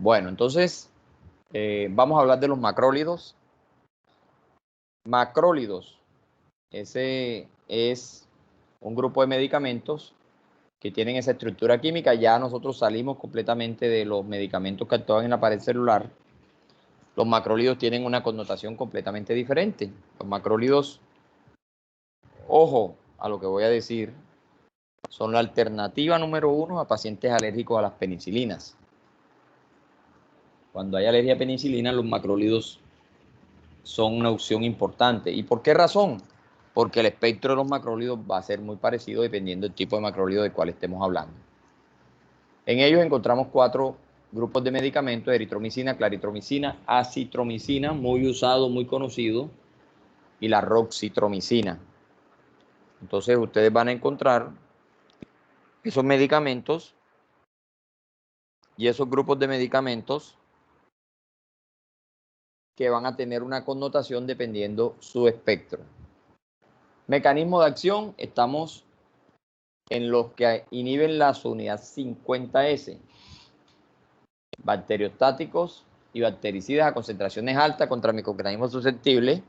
Bueno, entonces vamos a hablar de los macrólidos. Macrólidos, ese es un grupo de medicamentos que tienen esa estructura química. Ya nosotros salimos completamente de los medicamentos que actúan en la pared celular. Los macrólidos tienen una connotación completamente diferente. Los macrólidos, ojo a lo que voy a decir, son la alternativa número 1 a pacientes alérgicos a las penicilinas. Cuando hay alergia a penicilina, los macrólidos son una opción importante. ¿Y por qué razón? Porque el espectro de los macrólidos va a ser muy parecido dependiendo del tipo de macrólido del cual estemos hablando. En ellos encontramos 4 grupos de medicamentos: eritromicina, claritromicina, acitromicina, muy usado, muy conocido, y la roxitromicina. Entonces ustedes van a encontrar esos medicamentos y esos grupos de medicamentos que van a tener una connotación dependiendo su espectro. Mecanismo de acción, estamos en los que inhiben la unidad 50S, bacteriostáticos y bactericidas a concentraciones altas contra microorganismos susceptibles.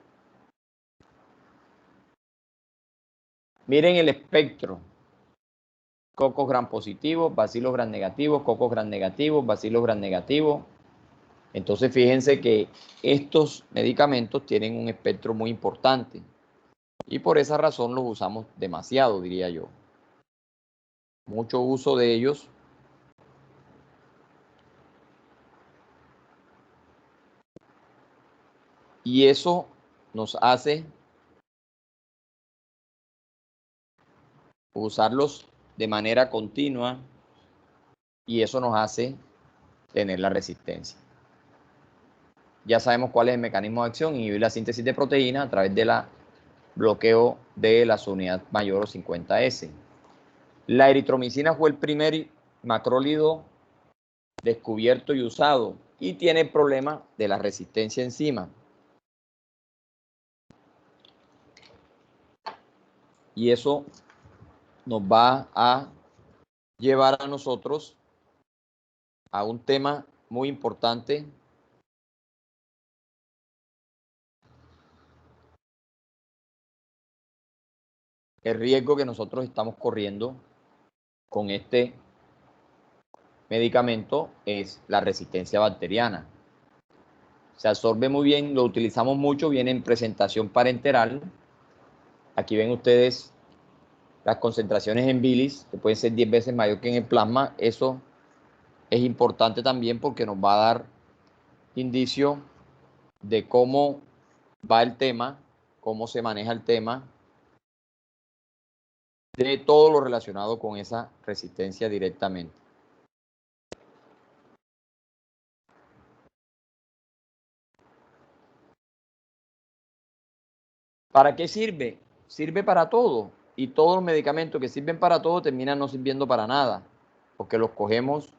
Miren el espectro: cocos gram positivos, bacilos gram negativos, cocos gram negativos, bacilos gram negativos. Entonces fíjense que estos medicamentos tienen un espectro muy importante y por esa razón los usamos demasiado, diría yo. Mucho uso de ellos. Y eso nos hace usarlos de manera continua y eso nos hace tener la resistencia. Ya sabemos cuál es el mecanismo de acción: inhibir la síntesis de proteínas a través del bloqueo de la subunidad mayor o 50S. La eritromicina fue el primer macrólido descubierto y usado y tiene el problema de la resistencia a enzima. Y eso nos va a llevar a nosotros a un tema muy importante, el riesgo que nosotros estamos corriendo con este medicamento es la resistencia bacteriana. Se absorbe muy bien, lo utilizamos mucho, viene en presentación parenteral. Aquí ven ustedes las concentraciones en bilis, que pueden ser 10 veces mayor que en el plasma. Eso es importante también porque nos va a dar indicio de cómo va el tema, cómo se maneja el tema, de todo lo relacionado con esa resistencia directamente. ¿Para qué sirve? Sirve para todo. Y todos los medicamentos que sirven para todo terminan no sirviendo para nada, porque los cogemos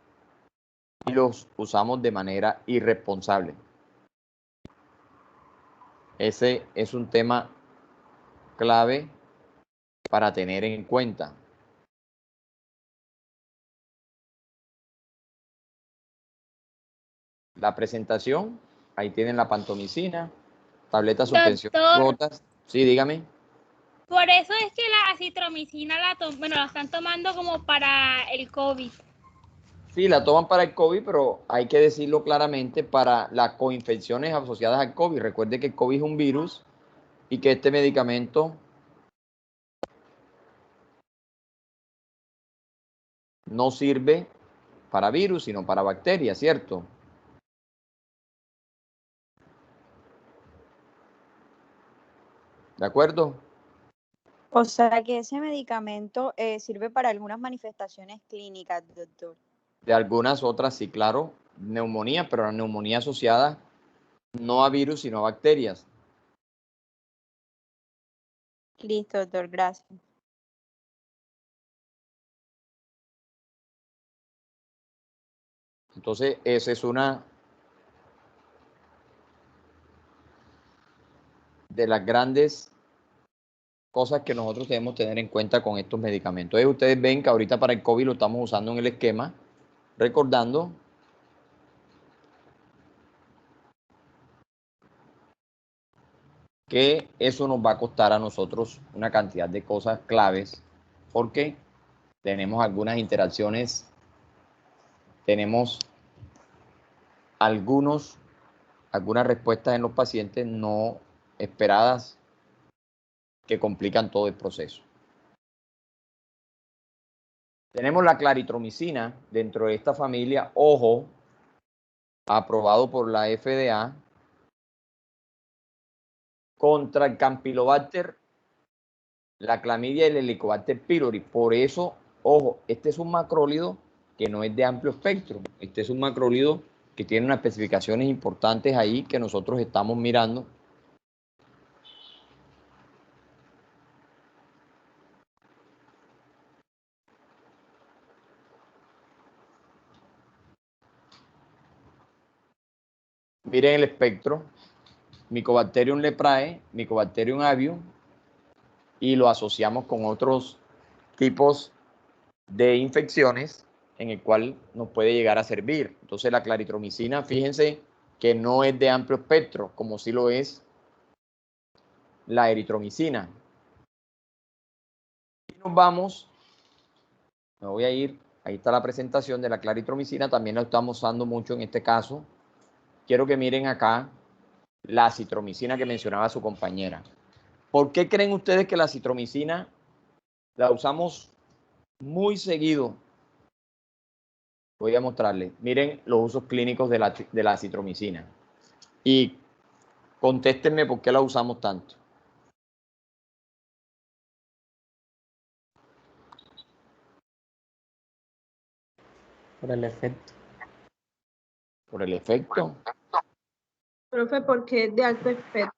y los usamos de manera irresponsable. Ese es un tema clave para tener en cuenta. La presentación, ahí tienen la pantomicina, tabletas suspensión gotas. Sí, dígame. Por eso es que la acitromicina la están tomando como para el COVID. Sí, la toman para el COVID, pero hay que decirlo claramente, para las coinfecciones asociadas al COVID. Recuerde que el COVID es un virus y que este medicamento no sirve para virus, sino para bacterias, ¿cierto? ¿De acuerdo? O sea que ese medicamento sirve para algunas manifestaciones clínicas, doctor. De algunas otras, sí, claro, neumonía, pero la neumonía asociada no a virus, sino a bacterias. Listo, doctor, gracias. Entonces, esa es una de las grandes cosas que nosotros debemos tener en cuenta con estos medicamentos. Entonces, ustedes ven que ahorita para el COVID lo estamos usando en el esquema, recordando que eso nos va a costar a nosotros una cantidad de cosas claves, porque tenemos algunas interacciones, tenemos algunas respuestas en los pacientes no esperadas que complican todo el proceso. Tenemos la claritromicina dentro de esta familia, ojo, aprobado por la FDA, contra el Campylobacter, la clamidia y el Helicobacter pylori. Por eso, ojo, este es un macrólido que no es de amplio espectro. Este es un macrólido que tiene unas especificaciones importantes ahí que nosotros estamos mirando. Miren el espectro: Mycobacterium leprae, Mycobacterium avium, y lo asociamos con otros tipos de infecciones en el cual nos puede llegar a servir. Entonces la claritromicina, fíjense que no es de amplio espectro, como sí lo es la eritromicina. Y nos vamos, me voy a ir, ahí está la presentación de la claritromicina, también la estamos usando mucho en este caso. Quiero que miren acá la acitromicina que mencionaba su compañera. ¿Por qué creen ustedes que la acitromicina la usamos muy seguido? Voy a mostrarles. Miren los usos clínicos de la acitromicina. Y contéstenme por qué la usamos tanto. Por el efecto. Por el efecto. Profe, porque es de alto efecto.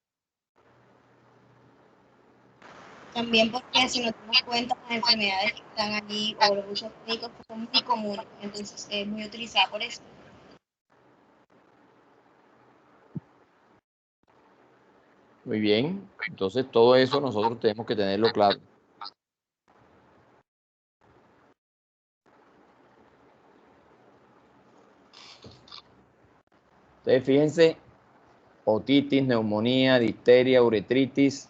También porque si nos damos cuenta, las enfermedades que están allí o los usos clínicos son muy comunes, entonces es muy utilizada por eso. Muy bien. Entonces todo eso nosotros tenemos que tenerlo claro. Entonces fíjense: otitis, neumonía, difteria, uretritis,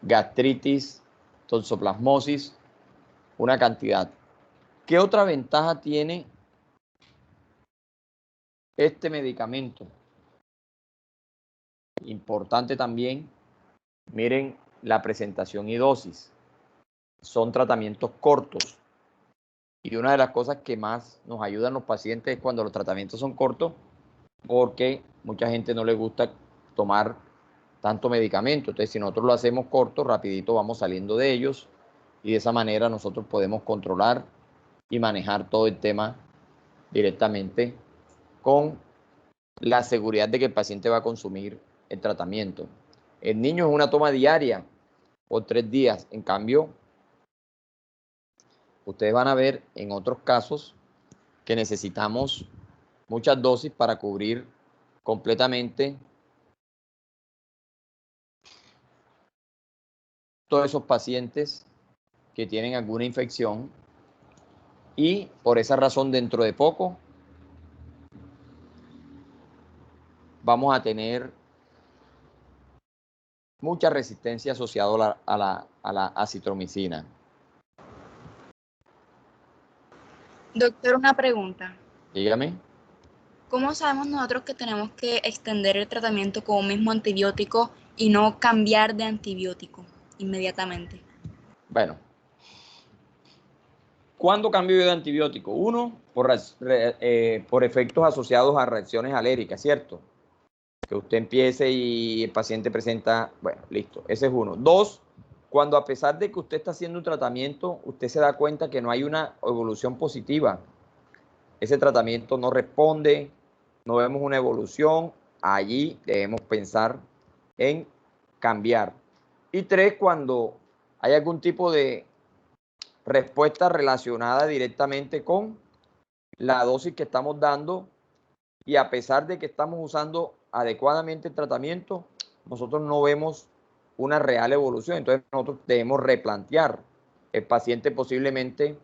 gastritis, toxoplasmosis, una cantidad. ¿Qué otra ventaja tiene este medicamento? Importante también, miren la presentación y dosis. Son tratamientos cortos. Y una de las cosas que más nos ayudan los pacientes es cuando los tratamientos son cortos, porque mucha gente no le gusta tomar tanto medicamento. Entonces, si nosotros lo hacemos corto, rapidito vamos saliendo de ellos, y de esa manera nosotros podemos controlar y manejar todo el tema directamente con la seguridad de que el paciente va a consumir el tratamiento. El niño es una toma diaria por 3 días. En cambio, ustedes van a ver en otros casos que necesitamos muchas dosis para cubrir completamente todos esos pacientes que tienen alguna infección, y por esa razón dentro de poco vamos a tener mucha resistencia asociada a la acitromicina. Doctor, una pregunta. Dígame. ¿Cómo sabemos nosotros que tenemos que extender el tratamiento con un mismo antibiótico y no cambiar de antibiótico inmediatamente? Bueno, ¿cuándo cambio yo de antibiótico? Uno, por efectos asociados a reacciones alérgicas, ¿cierto? Que usted empiece y el paciente presenta, bueno, listo, ese es uno. Dos, cuando a pesar de que usted está haciendo un tratamiento, usted se da cuenta que no hay una evolución positiva. Ese tratamiento no responde, no vemos una evolución, allí debemos pensar en cambiar. Y tres, cuando hay algún tipo de respuesta relacionada directamente con la dosis que estamos dando, y a pesar de que estamos usando adecuadamente el tratamiento, nosotros no vemos una real evolución. Entonces nosotros debemos replantear. El paciente posiblemente,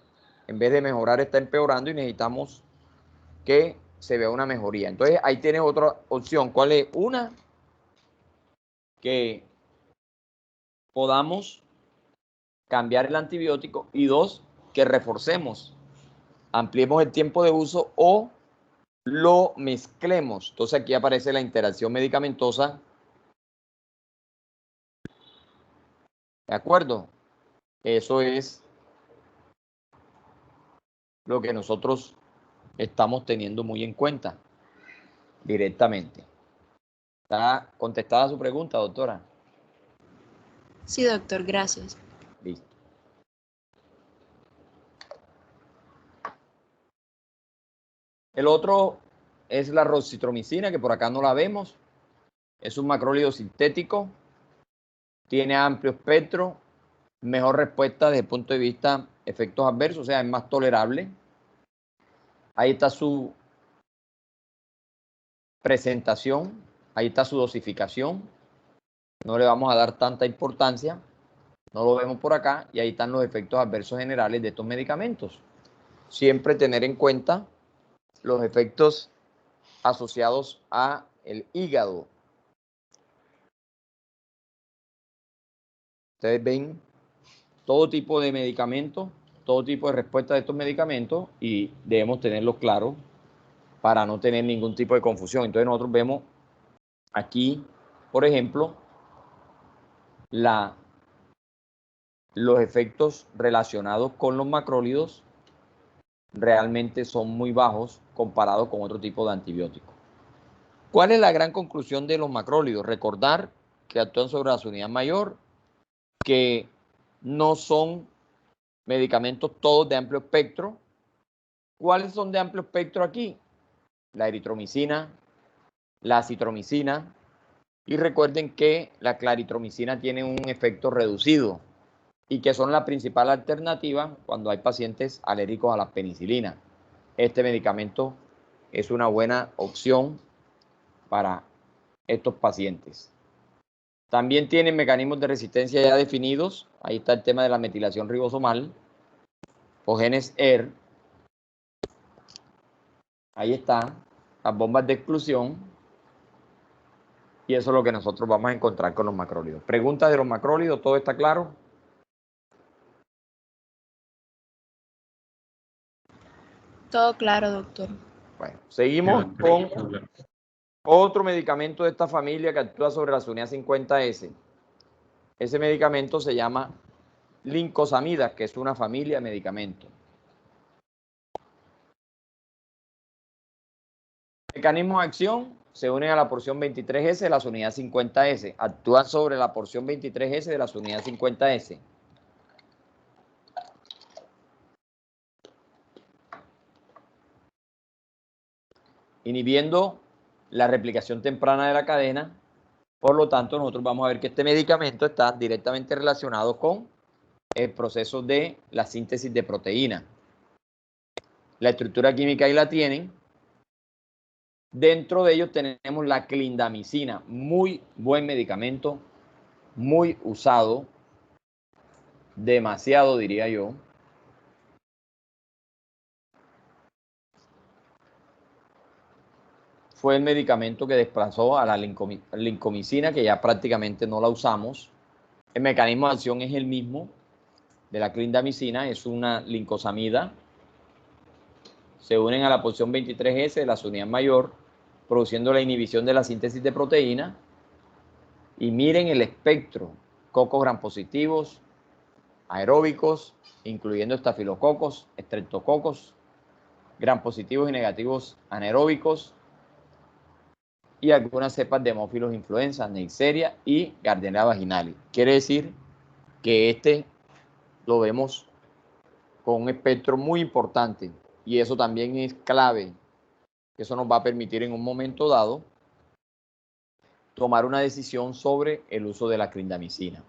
en vez de mejorar, está empeorando, y necesitamos que se vea una mejoría. Entonces ahí tienes otra opción. ¿Cuál es? Una, que podamos cambiar el antibiótico y 2, que reforcemos, ampliemos el tiempo de uso o lo mezclemos. Entonces aquí aparece la interacción medicamentosa. ¿De acuerdo? Eso es lo que nosotros estamos teniendo muy en cuenta directamente. ¿Está contestada su pregunta, doctora? Sí, doctor, gracias. Listo. El otro es la roxitromicina, que por acá no la vemos. Es un macrólido sintético. Tiene amplio espectro. Mejor respuesta desde el punto de vista efectos adversos, o sea, es más tolerable. Ahí está su presentación. Ahí está su dosificación. No le vamos a dar tanta importancia. No lo vemos por acá. Y ahí están los efectos adversos generales de estos medicamentos. Siempre tener en cuenta los efectos asociados a el hígado. Ustedes ven todo tipo de medicamentos, todo tipo de respuesta de estos medicamentos y debemos tenerlos claros para no tener ningún tipo de confusión. Entonces nosotros vemos aquí, por ejemplo, los efectos relacionados con los macrólidos realmente son muy bajos comparados con otro tipo de antibióticos. ¿Cuál es la gran conclusión de los macrólidos? Recordar que actúan sobre la unidad mayor, que no son medicamentos todos de amplio espectro. ¿Cuáles son de amplio espectro aquí? La eritromicina, la acitromicina, y recuerden que la claritromicina tiene un efecto reducido y que son la principal alternativa cuando hay pacientes alérgicos a la penicilina. Este medicamento es una buena opción para estos pacientes. También tienen mecanismos de resistencia ya definidos. Ahí está el tema de la metilación ribosomal o genes ER. Ahí están las bombas de exclusión. Y eso es lo que nosotros vamos a encontrar con los macrólidos. Preguntas de los macrólidos, ¿todo está claro? Todo claro, doctor. Bueno, seguimos con otro medicamento de esta familia que actúa sobre la sunea 50S. Ese medicamento se llama lincosamida, que es una familia de medicamentos. Mecanismo de acción: se unen a la porción 23S de la unidad 50S. Actúan sobre la porción 23S de la unidad 50S. Inhibiendo la replicación temprana de la cadena. Por lo tanto, nosotros vamos a ver que este medicamento está directamente relacionado con el proceso de la síntesis de proteína. La estructura química ahí la tienen. Dentro de ellos tenemos la clindamicina, muy buen medicamento, muy usado, demasiado diría yo. Fue el medicamento que desplazó a la lincomicina, que ya prácticamente no la usamos. El mecanismo de acción es el mismo de la clindamicina, es una lincosamida. Se unen a la porción 23S de la unidad mayor, produciendo la inhibición de la síntesis de proteína. Y miren el espectro: cocos gram positivos, aeróbicos, incluyendo estafilococos, estreptococos, gram positivos y negativos anaeróbicos, y algunas cepas de hemófilos influenza, Neisseria y Gardenia vaginalis. Quiere decir que este lo vemos con un espectro muy importante y eso también es clave. Eso nos va a permitir en un momento dado tomar una decisión sobre el uso de la clindamicina.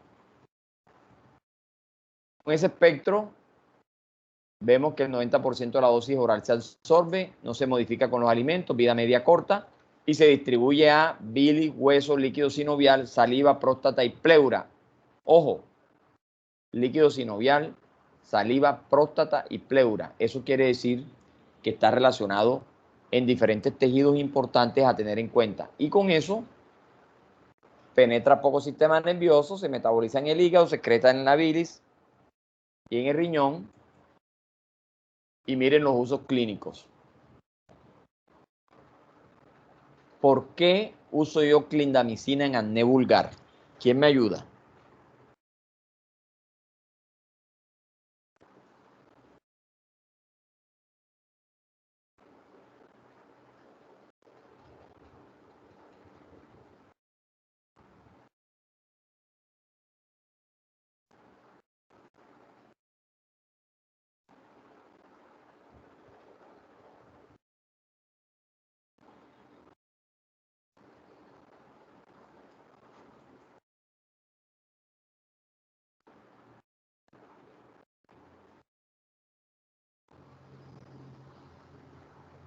Con ese espectro vemos que el 90% de la dosis oral se absorbe, no se modifica con los alimentos, vida media corta, y se distribuye a bilis, hueso, líquido sinovial, saliva, próstata y pleura. Ojo, líquido sinovial, saliva, próstata y pleura. Eso quiere decir que está relacionado en diferentes tejidos importantes a tener en cuenta. Y con eso penetra poco sistema nervioso, se metaboliza en el hígado, se excreta en la bilis y en el riñón. Y miren los usos clínicos. ¿Por qué uso yo clindamicina en acné vulgar? ¿Quién me ayuda?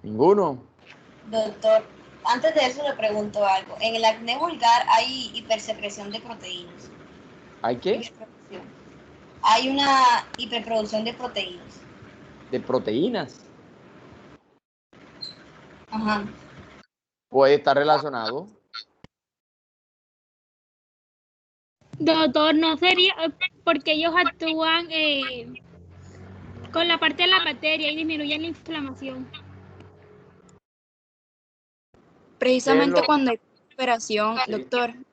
¿Ninguno? Doctor, antes de eso le pregunto algo. En el acné vulgar hay hipersecreción de proteínas. ¿Hay qué? Hiperproducción. Hay una hiperproducción de proteínas. De proteínas. Ajá. Puede estar relacionado. Doctor, no sería porque ellos actúan con la parte de la bacteria y disminuyen la inflamación. Precisamente lo- cuando hay proliferación, Sí. doctor, Sí,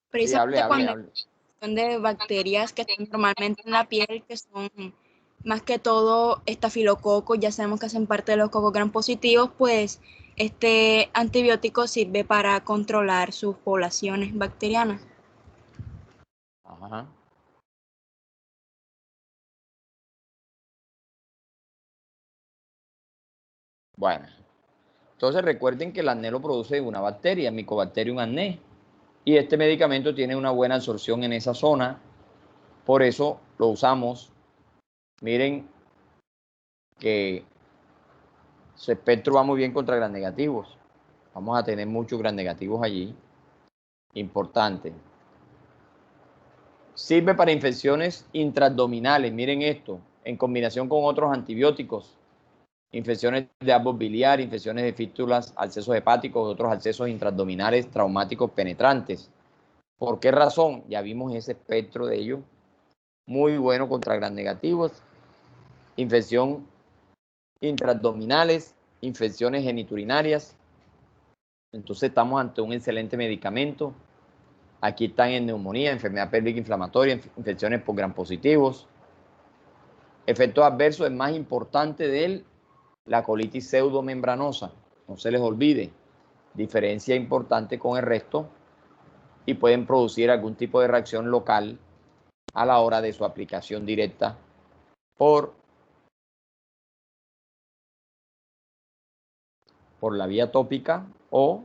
precisamente hable. cuando hay proliferación de bacterias que están normalmente en la piel, que son más que todo estafilococos, ya sabemos que hacen parte de los cocos gram positivos, pues este antibiótico sirve para controlar sus poblaciones bacterianas. Ajá. Bueno, entonces recuerden que el acné lo produce una bacteria, Mycobacterium acné, y este medicamento tiene una buena absorción en esa zona, por eso lo usamos. Miren que su espectro va muy bien contra gram negativos. Vamos a tener muchos gram negativos allí. Importante. Sirve para infecciones intraabdominales, miren esto, en combinación con otros antibióticos. Infecciones de árbol biliar, infecciones de fístulas, accesos hepáticos, otros accesos intraabdominales traumáticos penetrantes. ¿Por qué razón? Ya vimos ese espectro de ellos. Muy bueno contra gram negativos. Infección intraabdominales, infecciones geniturinarias. Entonces estamos ante un excelente medicamento. Aquí están en neumonía, enfermedad pélvica inflamatoria, infecciones por gram positivos. Efectos adversos, el más importante de él, la colitis pseudomembranosa. No se les olvide, diferencia importante con el resto y pueden producir algún tipo de reacción local a la hora de su aplicación directa por la vía tópica o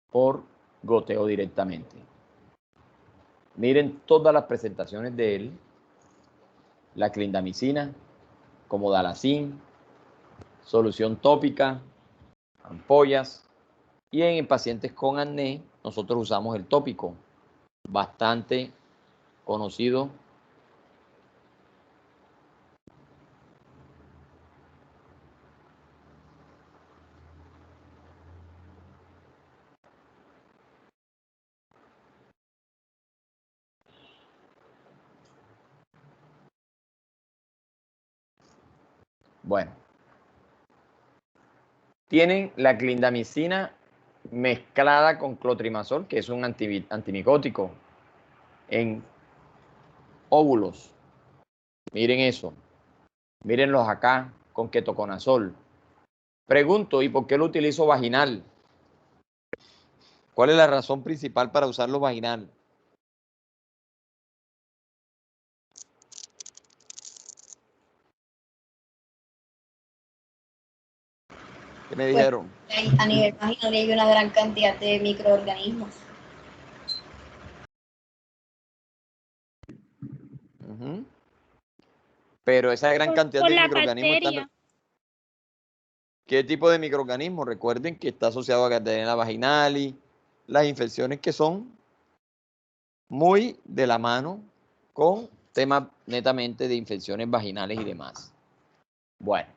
por goteo directamente. Miren todas las presentaciones de él, la clindamicina, como Dalacin, solución tópica, ampollas, y en pacientes con acné nosotros usamos el tópico, bastante conocido. Bueno, tienen la clindamicina mezclada con clotrimazol, que es un antimicótico, en óvulos. Miren eso. Mírenlos acá con ketoconazol. Pregunto, ¿y por qué lo utilizo vaginal? ¿Cuál es la razón principal para usarlo vaginal? ¿Qué me dijeron? A nivel vaginal hay una gran cantidad de microorganismos. Uh-huh. Pero esa gran cantidad Por de la microorganismos bacteria. están... ¿Qué tipo de microorganismos? Recuerden que está asociado a Gardnerella vaginalis, las infecciones que son muy de la mano con temas netamente de infecciones vaginales y demás. Bueno,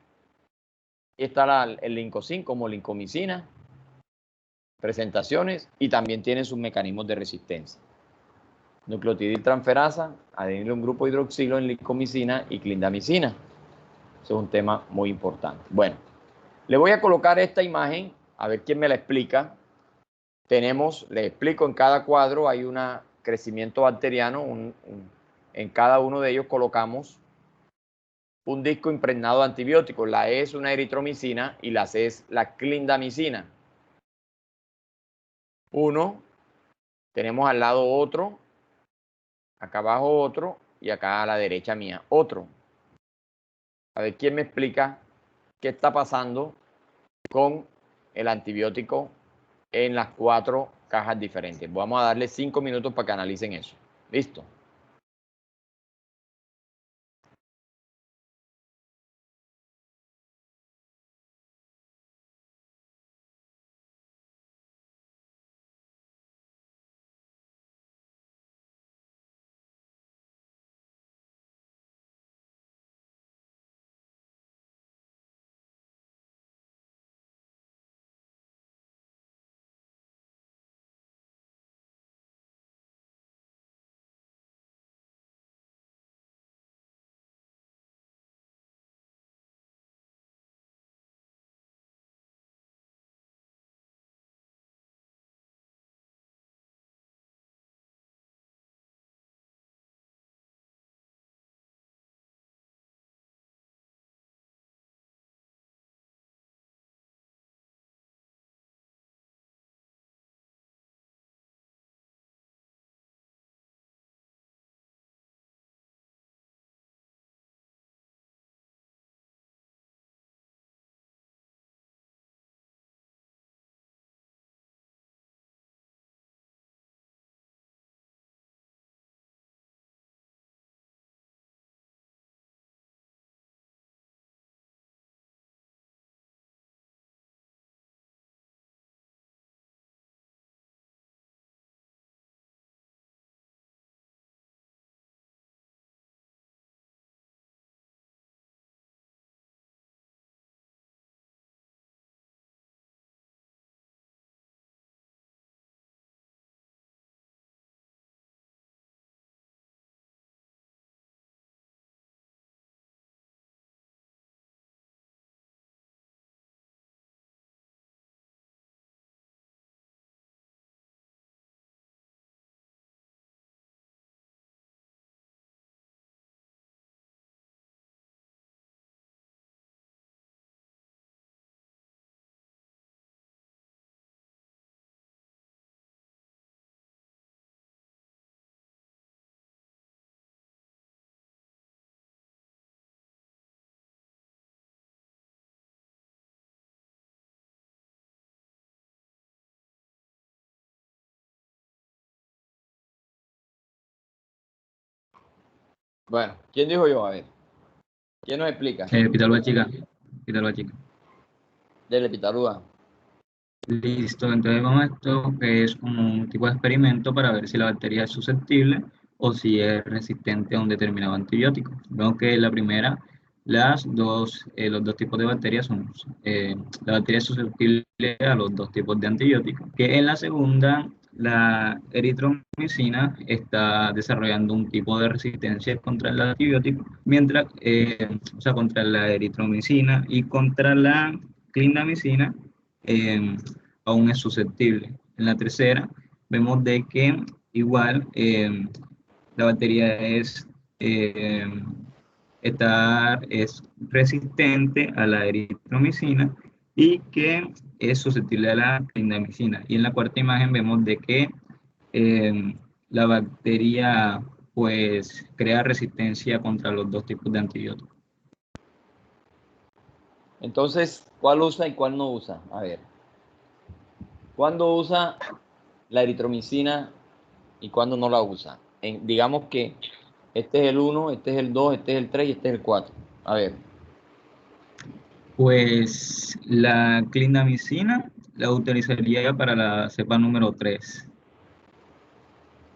está el lincocin como lincomicina, presentaciones, y también tiene sus mecanismos de resistencia. nucleotidiltransferasa, adenilo un grupo hidroxilo en licomicina y clindamicina. Eso es un tema muy importante. Bueno, le voy a colocar esta imagen, a ver quién me la explica. Tenemos, les explico, en cada cuadro hay un crecimiento bacteriano, en cada uno de ellos colocamos un disco impregnado de antibióticos. La E es una eritromicina y la C es la clindamicina. Uno, tenemos al lado otro, acá abajo otro y acá a la derecha mía otro. A ver quién me explica qué está pasando con el antibiótico en las 4 cajas diferentes. Vamos a darle 5 minutos para que analicen eso. ¿Listo? Bueno, ¿quién dijo yo? A ver, ¿quién nos explica? Pitalúa chica. Pitalúa chica. Dele, Pitalúa. Listo, entonces vamos a esto que es como un tipo de experimento para ver si la bacteria es susceptible o si es resistente a un determinado antibiótico. Vemos que la primera, los dos tipos de bacterias son, la bacteria es susceptible a los 2 tipos de antibióticos, que en la segunda, la eritromicina está desarrollando un tipo de resistencia contra el antibiótico, mientras, o sea, contra la eritromicina y contra la clindamicina, aún es susceptible. En la tercera, vemos de que igual la bacteria es resistente a la eritromicina y que es susceptible a la clindamicina. Y en la cuarta imagen vemos de que la bacteria pues crea resistencia contra los 2 tipos de antibióticos. Entonces, ¿cuál usa y cuál no usa? A ver. ¿Cuándo usa la eritromicina y cuándo no la usa? Digamos que este es el 1, este es el 2, este es el 3 y este es el 4. A ver. Pues la clindamicina la utilizaría para la cepa número 3,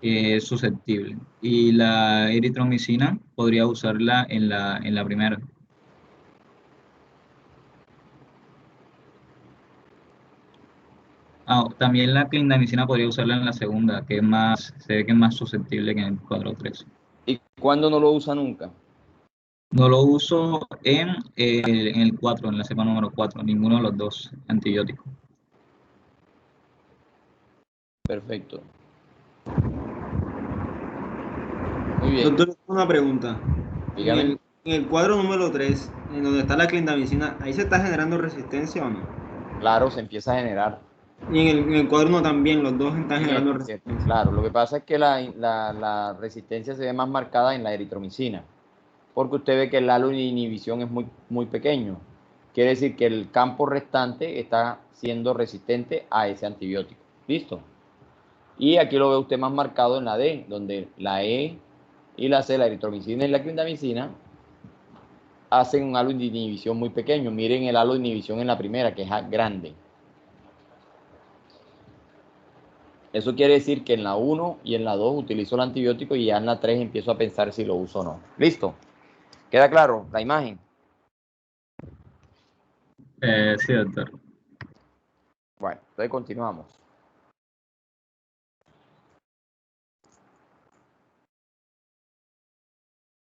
que es susceptible. Y la eritromicina podría usarla en la primera. También la clindamicina podría usarla en la segunda, que es más, se ve que es más susceptible que en el cuadro 3. ¿Y cuándo no lo usa nunca? No lo uso en el 4, en la cepa número 4, ninguno de los dos antibióticos. Perfecto. Muy bien. Doctor, una pregunta. Dígame. En el cuadro número 3, en donde está la clindamicina, ¿ahí se está generando resistencia o no? Claro, se empieza a generar. Y en el cuadro 1 también, los dos están generando Bien, resistencia. claro, lo que pasa es que la resistencia se ve más marcada en la eritromicina, porque usted ve que el halo de inhibición es muy pequeño. Quiere decir que el campo restante está siendo resistente a ese antibiótico. ¿Listo? Y aquí lo ve usted más marcado en la D, donde la E y la C, la eritromicina y la clindamicina, hacen un halo de inhibición muy pequeño. Miren el halo de inhibición en la primera, que es grande. Eso quiere decir que en la 1 y en la 2 utilizo el antibiótico y ya en la 3 empiezo a pensar si lo uso o no. ¿Listo? ¿Queda claro la imagen? Sí, doctor. Bueno, entonces continuamos.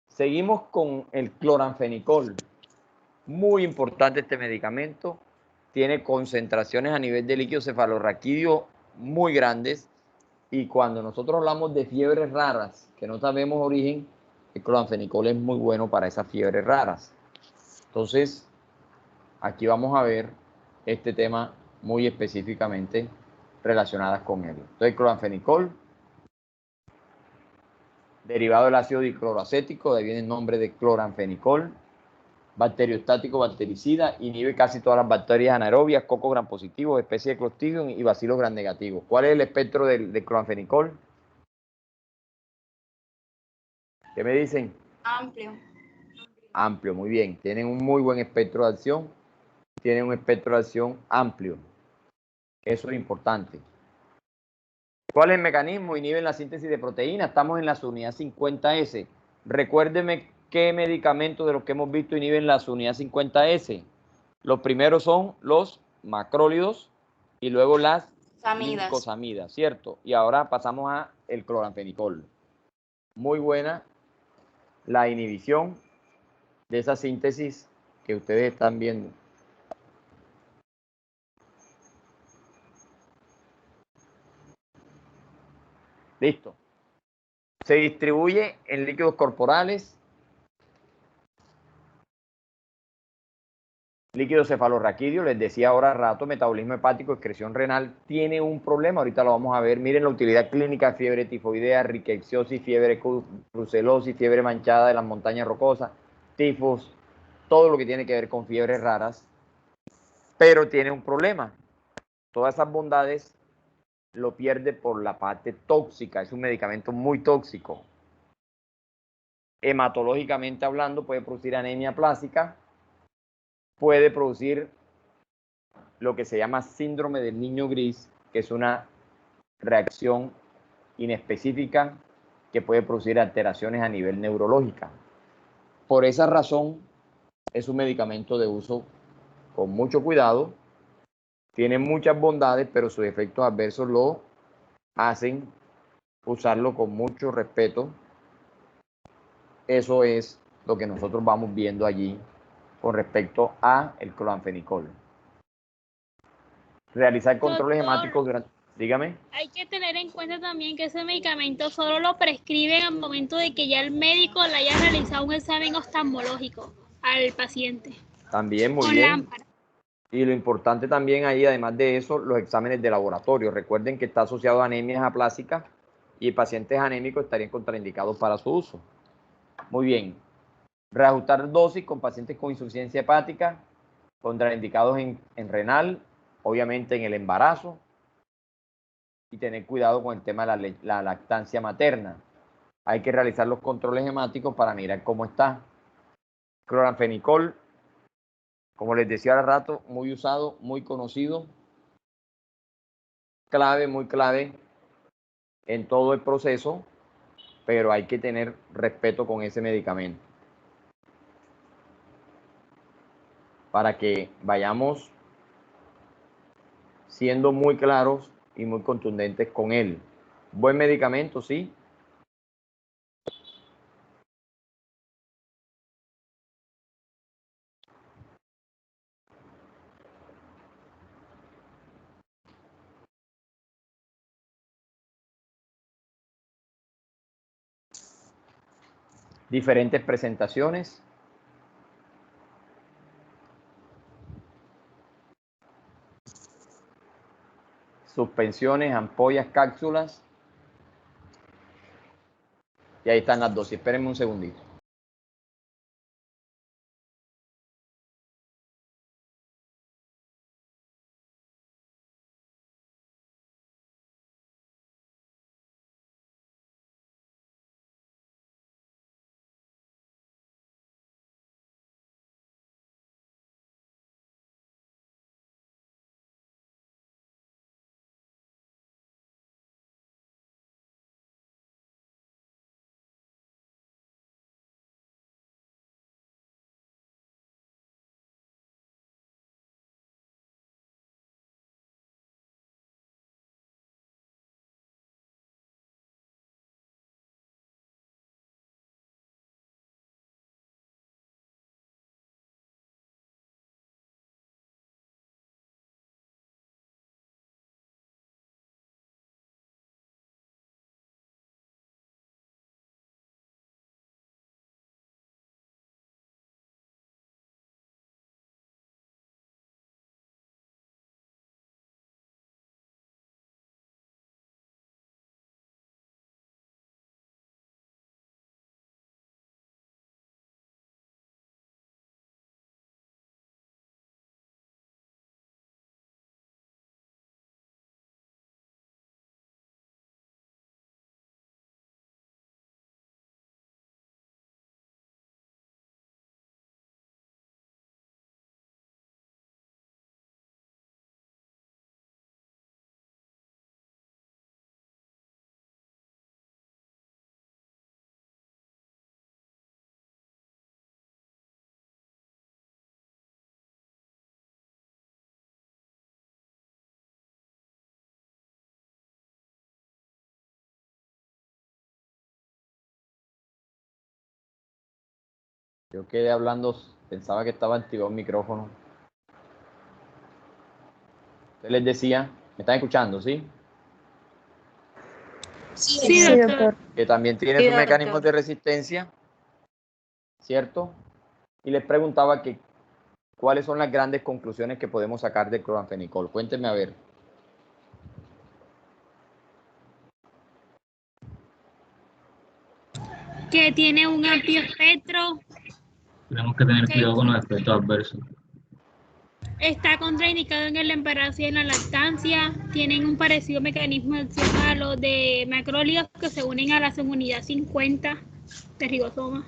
Seguimos con el cloranfenicol. Muy importante este medicamento. Tiene concentraciones a nivel de líquido cefalorraquídeo muy grandes. Y cuando nosotros hablamos de fiebres raras que no sabemos origen, el cloranfenicol es muy bueno para esas fiebres raras. Entonces, aquí vamos a ver este tema muy específicamente relacionadas con él. Entonces, cloranfenicol, derivado del ácido dicloroacético, de ahí viene el nombre de cloranfenicol, bacteriostático bactericida, inhibe casi todas las bacterias anaerobias, cocos gram positivos, especies de Clostridium y bacilos gram negativos. ¿Cuál es el espectro de cloranfenicol? ¿Qué me dicen? Amplio. Amplio, muy bien. Tienen un muy buen espectro de acción. Tienen un espectro de acción amplio. Eso es importante. ¿Cuál es el mecanismo? Inhiben la síntesis de proteínas. Estamos en la unidad 50S. Recuérdeme qué medicamentos de los que hemos visto inhiben la unidad 50S. Los primeros son los macrólidos y luego las glucosamidas, ¿cierto? Y ahora pasamos a el cloranfenicol. Muy buena la inhibición de esa síntesis que ustedes están viendo. Listo. Se distribuye en líquidos corporales, líquido cefalorraquídeo, les decía ahora rato, metabolismo hepático, excreción renal, tiene un problema, ahorita lo vamos a ver. Miren la utilidad clínica: fiebre tifoidea, ricketsiosis, fiebre brucelosis, fiebre manchada de las montañas rocosas, tifus, todo lo que tiene que ver con fiebres raras, pero tiene un problema. Todas esas bondades lo pierde por la parte tóxica, es un medicamento muy tóxico. Hematológicamente hablando, puede producir anemia plástica, puede producir lo que se llama síndrome del niño gris, que es una reacción inespecífica que puede producir alteraciones a nivel neurológica. Por esa razón, es un medicamento de uso con mucho cuidado, tiene muchas bondades, pero sus efectos adversos lo hacen usarlo con mucho respeto. Eso es lo que nosotros vamos viendo allí con respecto a el cloranfenicol. Realizar controles hemáticos durante... Dígame. Hay que tener en cuenta también que ese medicamento solo lo prescriben al momento de que ya el médico le haya realizado un examen oftalmológico al paciente. También, muy con bien. lámpara. Y lo importante también ahí, además de eso, los exámenes de laboratorio. Recuerden que está asociado a anemias aplásicas y pacientes anémicos estarían contraindicados para su uso. Muy bien. Reajustar dosis con pacientes con insuficiencia hepática, contraindicados en renal, obviamente en el embarazo, y tener cuidado con el tema de la lactancia materna. Hay que realizar los controles hemáticos para mirar cómo está. Cloranfenicol, como les decía hace rato, muy usado, muy conocido, clave, muy clave en todo el proceso, pero hay que tener respeto con ese medicamento para que vayamos siendo muy claros y muy contundentes con él. Buen medicamento, sí. Diferentes presentaciones. Suspensiones, ampollas, cápsulas. Y ahí están las dosis. Espérenme un segundito. Yo quedé hablando, pensaba que estaba activado el micrófono. Usted les decía, ¿me están escuchando, sí? Sí, doctor. Que también tiene sus mecanismos de resistencia, ¿cierto? Y les preguntaba que cuáles son las grandes conclusiones que podemos sacar del cloranfenicol. Cuéntenme a ver. Que tiene un amplio espectro, Tenemos que tener cuidado con los efectos adversos. está contraindicado en el embarazo y en la lactancia, tienen un parecido mecanismo de acción a los de macrólidos que se unen a la subunidad 50 de ribosoma.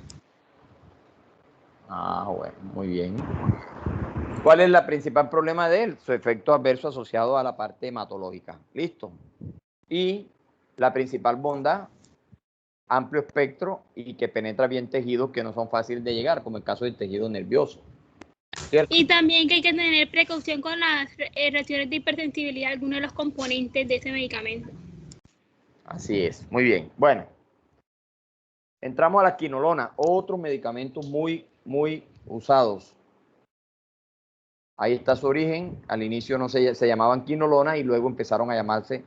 Ah, bueno, muy bien. ¿Cuál es el principal problema de él? Su efecto adverso asociado a la parte hematológica. Listo. Y la principal bondad, amplio espectro y que penetra bien tejidos que no son fáciles de llegar, como el caso del tejido nervioso. ¿Cierto? Y también que hay que tener precaución con las reacciones de hipersensibilidad de algunos de los componentes de ese medicamento. Así es, muy bien. Bueno, entramos a la quinolona, otros medicamentos muy usados. Ahí está su origen. Al inicio no se llamaban quinolona y luego empezaron a llamarse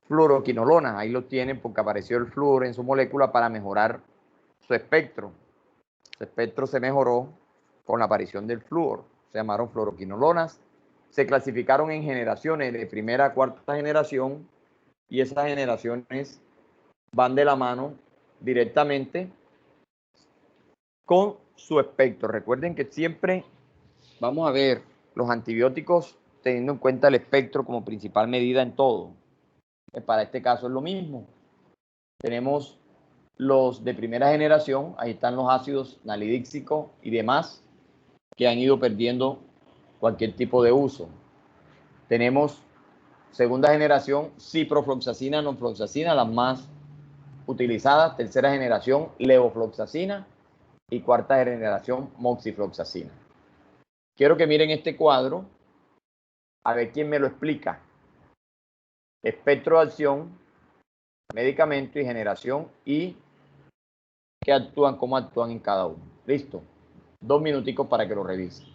fluoroquinolonas. Ahí lo tienen porque apareció el flúor en su molécula para mejorar su espectro. Su espectro se mejoró con la aparición del flúor. Se llamaron fluoroquinolonas. Se clasificaron en generaciones de primera a cuarta generación y esas generaciones van de la mano directamente con su espectro. Recuerden que siempre vamos a ver los antibióticos teniendo en cuenta el espectro como principal medida en todo. Para este caso es lo mismo. Tenemos los de primera generación, ahí están los ácidos nalidíxico y demás, que han ido perdiendo cualquier tipo de uso. Tenemos segunda generación, ciprofloxacina, norfloxacina, las más utilizadas. Tercera generación, levofloxacina. Y cuarta generación, moxifloxacina. Quiero que miren este cuadro, a ver quién me lo explica. espectro de acción, medicamento y generación y qué actúan, cómo actúan en cada uno. Listo. 2 minuticos para que lo revisen.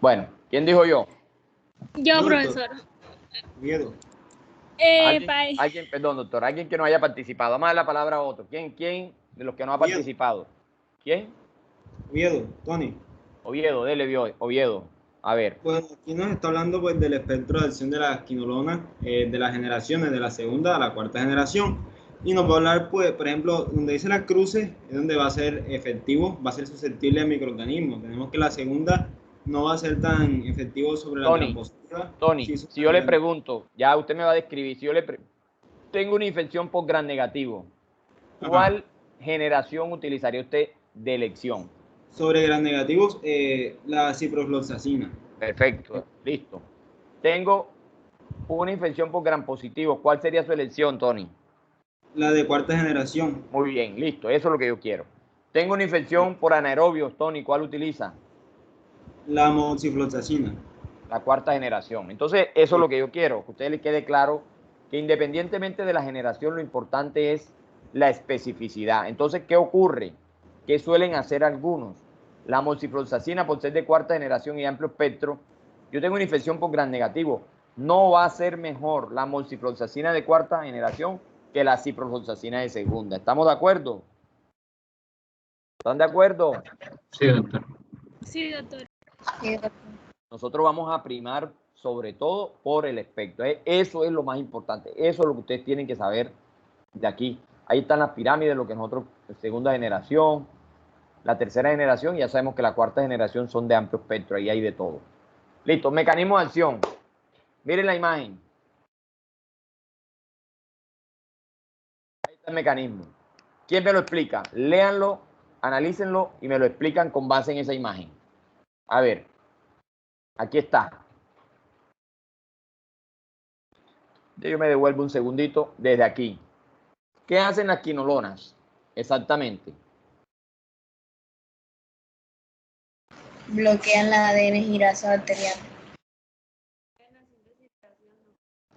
Bueno, ¿quién dijo yo? Yo, Doctor. profesor. Oviedo. Perdón, doctor, alguien que no haya participado. Vamos a dar la palabra a otro. ¿Quién de los que no ha Oviedo. participado? ¿Quién? Oviedo, Tony. Oviedo, dele, Oviedo. A ver. Bueno, aquí nos está hablando pues del espectro de acción de las quinolonas, de las generaciones de la segunda a la cuarta generación. Y nos va a hablar, pues, por ejemplo, donde dice las cruces, es donde va a ser efectivo, va a ser susceptible a microorganismos. Tenemos que la segunda no va a ser tan efectivo sobre la grampositiva. Tony, Sí, si yo le pregunto, ya usted me va a describir, si yo tengo una infección por gram negativo, ¿cuál generación utilizaría usted de elección? Sobre gram negativos, la ciprofloxacina. Perfecto, listo. Tengo una infección por gram positivo, ¿cuál sería su elección, Tony? La de cuarta generación. Muy bien, listo, eso es lo que yo quiero. Tengo una infección por anaerobios, Tony, ¿cuál utiliza? La moxifloxacina. La cuarta generación. Entonces, eso es lo que yo quiero, que a usted le quede claro que independientemente de la generación, lo importante es la especificidad. Entonces, ¿qué ocurre? ¿Qué suelen hacer algunos? La moxifloxacina, por ser de cuarta generación y amplio espectro, yo tengo una infección por gram negativo. No va a ser mejor la moxifloxacina de cuarta generación que la ciprofloxacina de segunda. ¿Estamos de acuerdo? ¿Están de acuerdo? Sí, doctor. Sí, doctor. Sí, doctor. Nosotros vamos a primar sobre todo por el espectro. Eso es lo más importante. Eso es lo que ustedes tienen que saber de aquí. Ahí están las pirámides, lo que nosotros, segunda generación, la tercera generación, y ya sabemos que la cuarta generación son de amplio espectro. Ahí hay de todo. Listo, mecanismo de acción. Miren la imagen. Ahí está el mecanismo. ¿Quién me lo explica? Léanlo, analícenlo y me lo explican con base en esa imagen. A ver, aquí está. Yo me devuelvo un segundito desde aquí. ¿Qué hacen las quinolonas? Exactamente. Bloquean la ADN girasa bacteriana.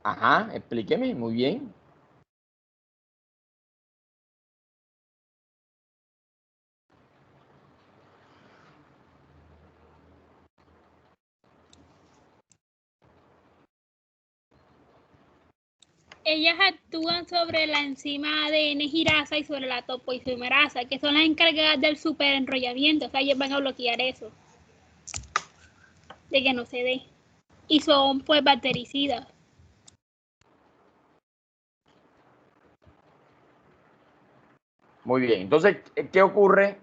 Ajá, explíqueme, muy bien. Ellas actúan sobre la enzima ADN girasa y sobre la topoisomerasa, que son las encargadas del superenrollamiento. O sea, ellos van a bloquear eso, de que no se dé. Y son, pues, bactericidas. Muy bien. Entonces, ¿qué ocurre,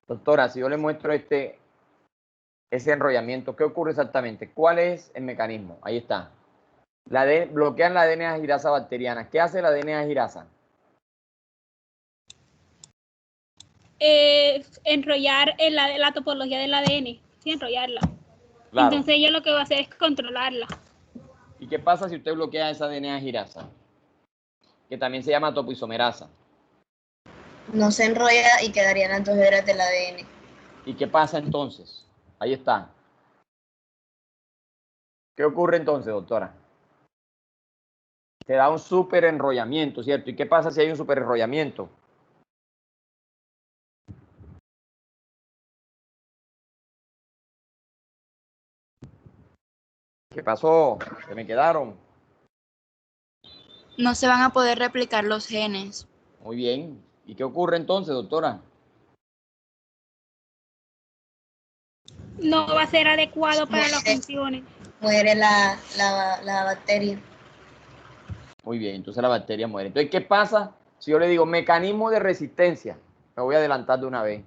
doctora? Si yo le muestro ese enrollamiento, ¿qué ocurre exactamente? ¿Cuál es el mecanismo? Ahí está. Bloquean la DNA girasa bacteriana. ¿Qué hace la DNA girasa? Enrollar la topología del ADN, sí, enrollarla. Claro. Entonces ella lo que va a hacer es controlarla. ¿Y qué pasa si usted bloquea esa DNA girasa? Que también se llama topoisomerasa. No se enrolla y quedarían las dos hebras del ADN. ¿Y qué pasa entonces? Ahí está. ¿Qué ocurre entonces, doctora? Se da un superenrollamiento, ¿cierto? ¿Y qué pasa si hay un superenrollamiento? ¿Qué pasó? ¿Se me quedaron? No se van a poder replicar los genes. Muy bien. ¿Y qué ocurre entonces, doctora? No va a ser adecuado para las funciones. Muere la bacteria. Muy bien, entonces la bacteria muere. Entonces, ¿qué pasa si yo le digo mecanismo de resistencia? Me voy a adelantar de una vez.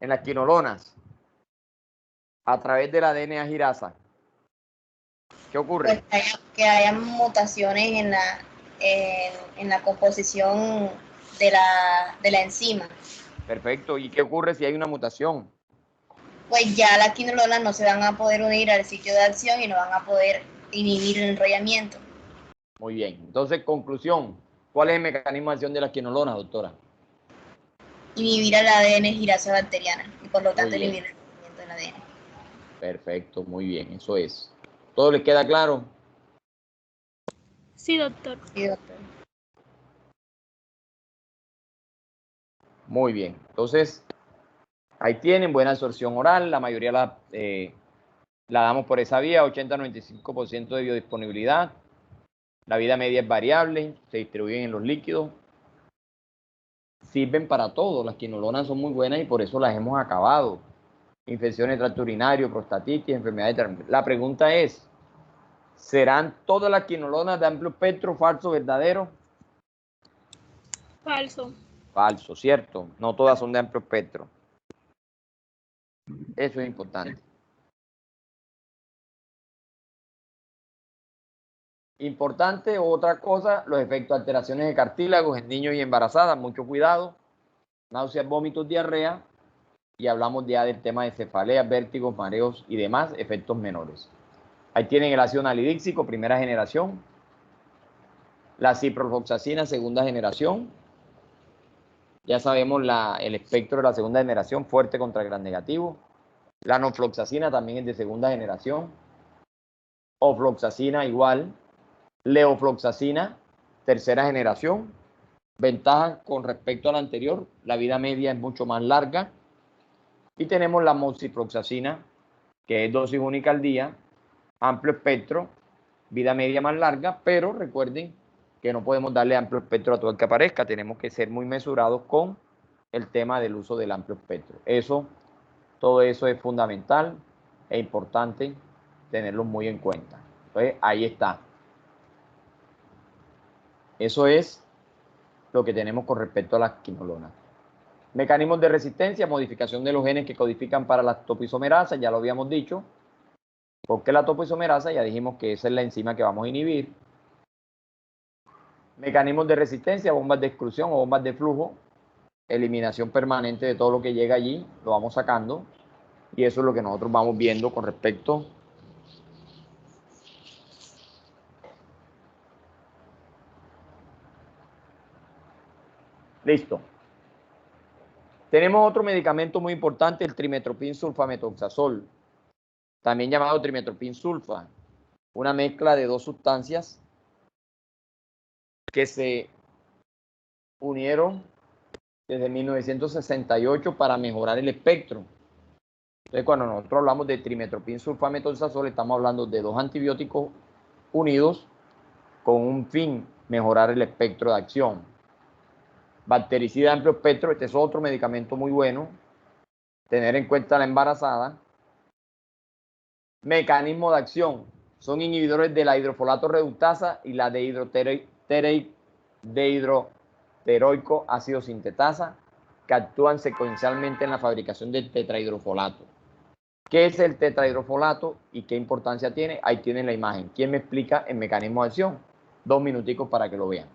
En las quinolonas, a través de la DNA girasa. ¿Qué ocurre? Pues que haya mutaciones en la composición de la enzima. Perfecto. ¿Y qué ocurre si hay una mutación? Pues ya las quinolonas no se van a poder unir al sitio de acción y no van a poder inhibir el enrollamiento. Muy bien. Entonces, conclusión. ¿Cuál es el mecanismo de acción de las quinolonas, doctora? Inhibir al ADN girasa bacteriana y por lo tanto Muy bien. inhibir el enrollamiento del ADN. Perfecto, muy bien, eso es. ¿Todo les queda claro? Sí, doctor. Sí, doctor. Muy bien. Entonces, ahí tienen buena absorción oral. La mayoría La damos por esa vía, 80-95% de biodisponibilidad. La vida media es variable, se distribuyen en los líquidos. Sirven para todo, las quinolonas son muy buenas y por eso las hemos acabado. Infecciones de tracto urinario, prostatitis, enfermedades. La pregunta es, ¿serán todas las quinolonas de amplio espectro, falso, verdadero? Falso. Falso, ¿cierto? No todas son de amplio espectro. Eso es importante. Importante, otra cosa, los efectos de alteraciones de cartílagos en niños y embarazadas. Mucho cuidado. Náuseas, vómitos, diarrea. Y hablamos ya del tema de cefaleas, vértigos, mareos y demás efectos menores. Ahí tienen el ácido nalidíxico, primera generación. La ciprofloxacina, segunda generación. Ya sabemos el espectro de la segunda generación, fuerte contra gran negativo. La norfloxacina también es de segunda generación. Ofloxacina igual. Leofloxacina, tercera generación. Ventajas con respecto a la anterior, la vida media es mucho más larga. Y tenemos la moxifloxacina, que es dosis única al día, amplio espectro, vida media más larga, pero recuerden que no podemos darle amplio espectro a todo el que aparezca, tenemos que ser muy mesurados con el tema del uso del amplio espectro. Todo eso es fundamental e importante tenerlo muy en cuenta. Entonces, ahí está. Eso es lo que tenemos con respecto a las quinolonas. Mecanismos de resistencia, modificación de los genes que codifican para la topoisomerasa, ya lo habíamos dicho. ¿Por qué la topoisomerasa? Ya dijimos que esa es la enzima que vamos a inhibir. Mecanismos de resistencia, bombas de exclusión o bombas de flujo, eliminación permanente de todo lo que llega allí, lo vamos sacando. Y eso es lo que nosotros vamos viendo con respecto Listo. Tenemos otro medicamento muy importante, el trimetoprim sulfametoxazol, también llamado trimetoprim sulfa, una mezcla de dos sustancias que se unieron desde 1968 para mejorar el espectro. Entonces, cuando nosotros hablamos de trimetoprim sulfametoxazol, estamos hablando de dos antibióticos unidos con un fin, mejorar el espectro de acción. Bactericida de amplio espectro, este es otro medicamento muy bueno. Tener en cuenta a la embarazada. Mecanismo de acción. Son inhibidores de la hidrofolato reductasa y la dehidroteroico ácido sintetasa que actúan secuencialmente en la fabricación del tetrahidrofolato. ¿Qué es el tetrahidrofolato y qué importancia tiene? Ahí tienen la imagen. ¿Quién me explica el mecanismo de acción? 2 minuticos para que lo vean.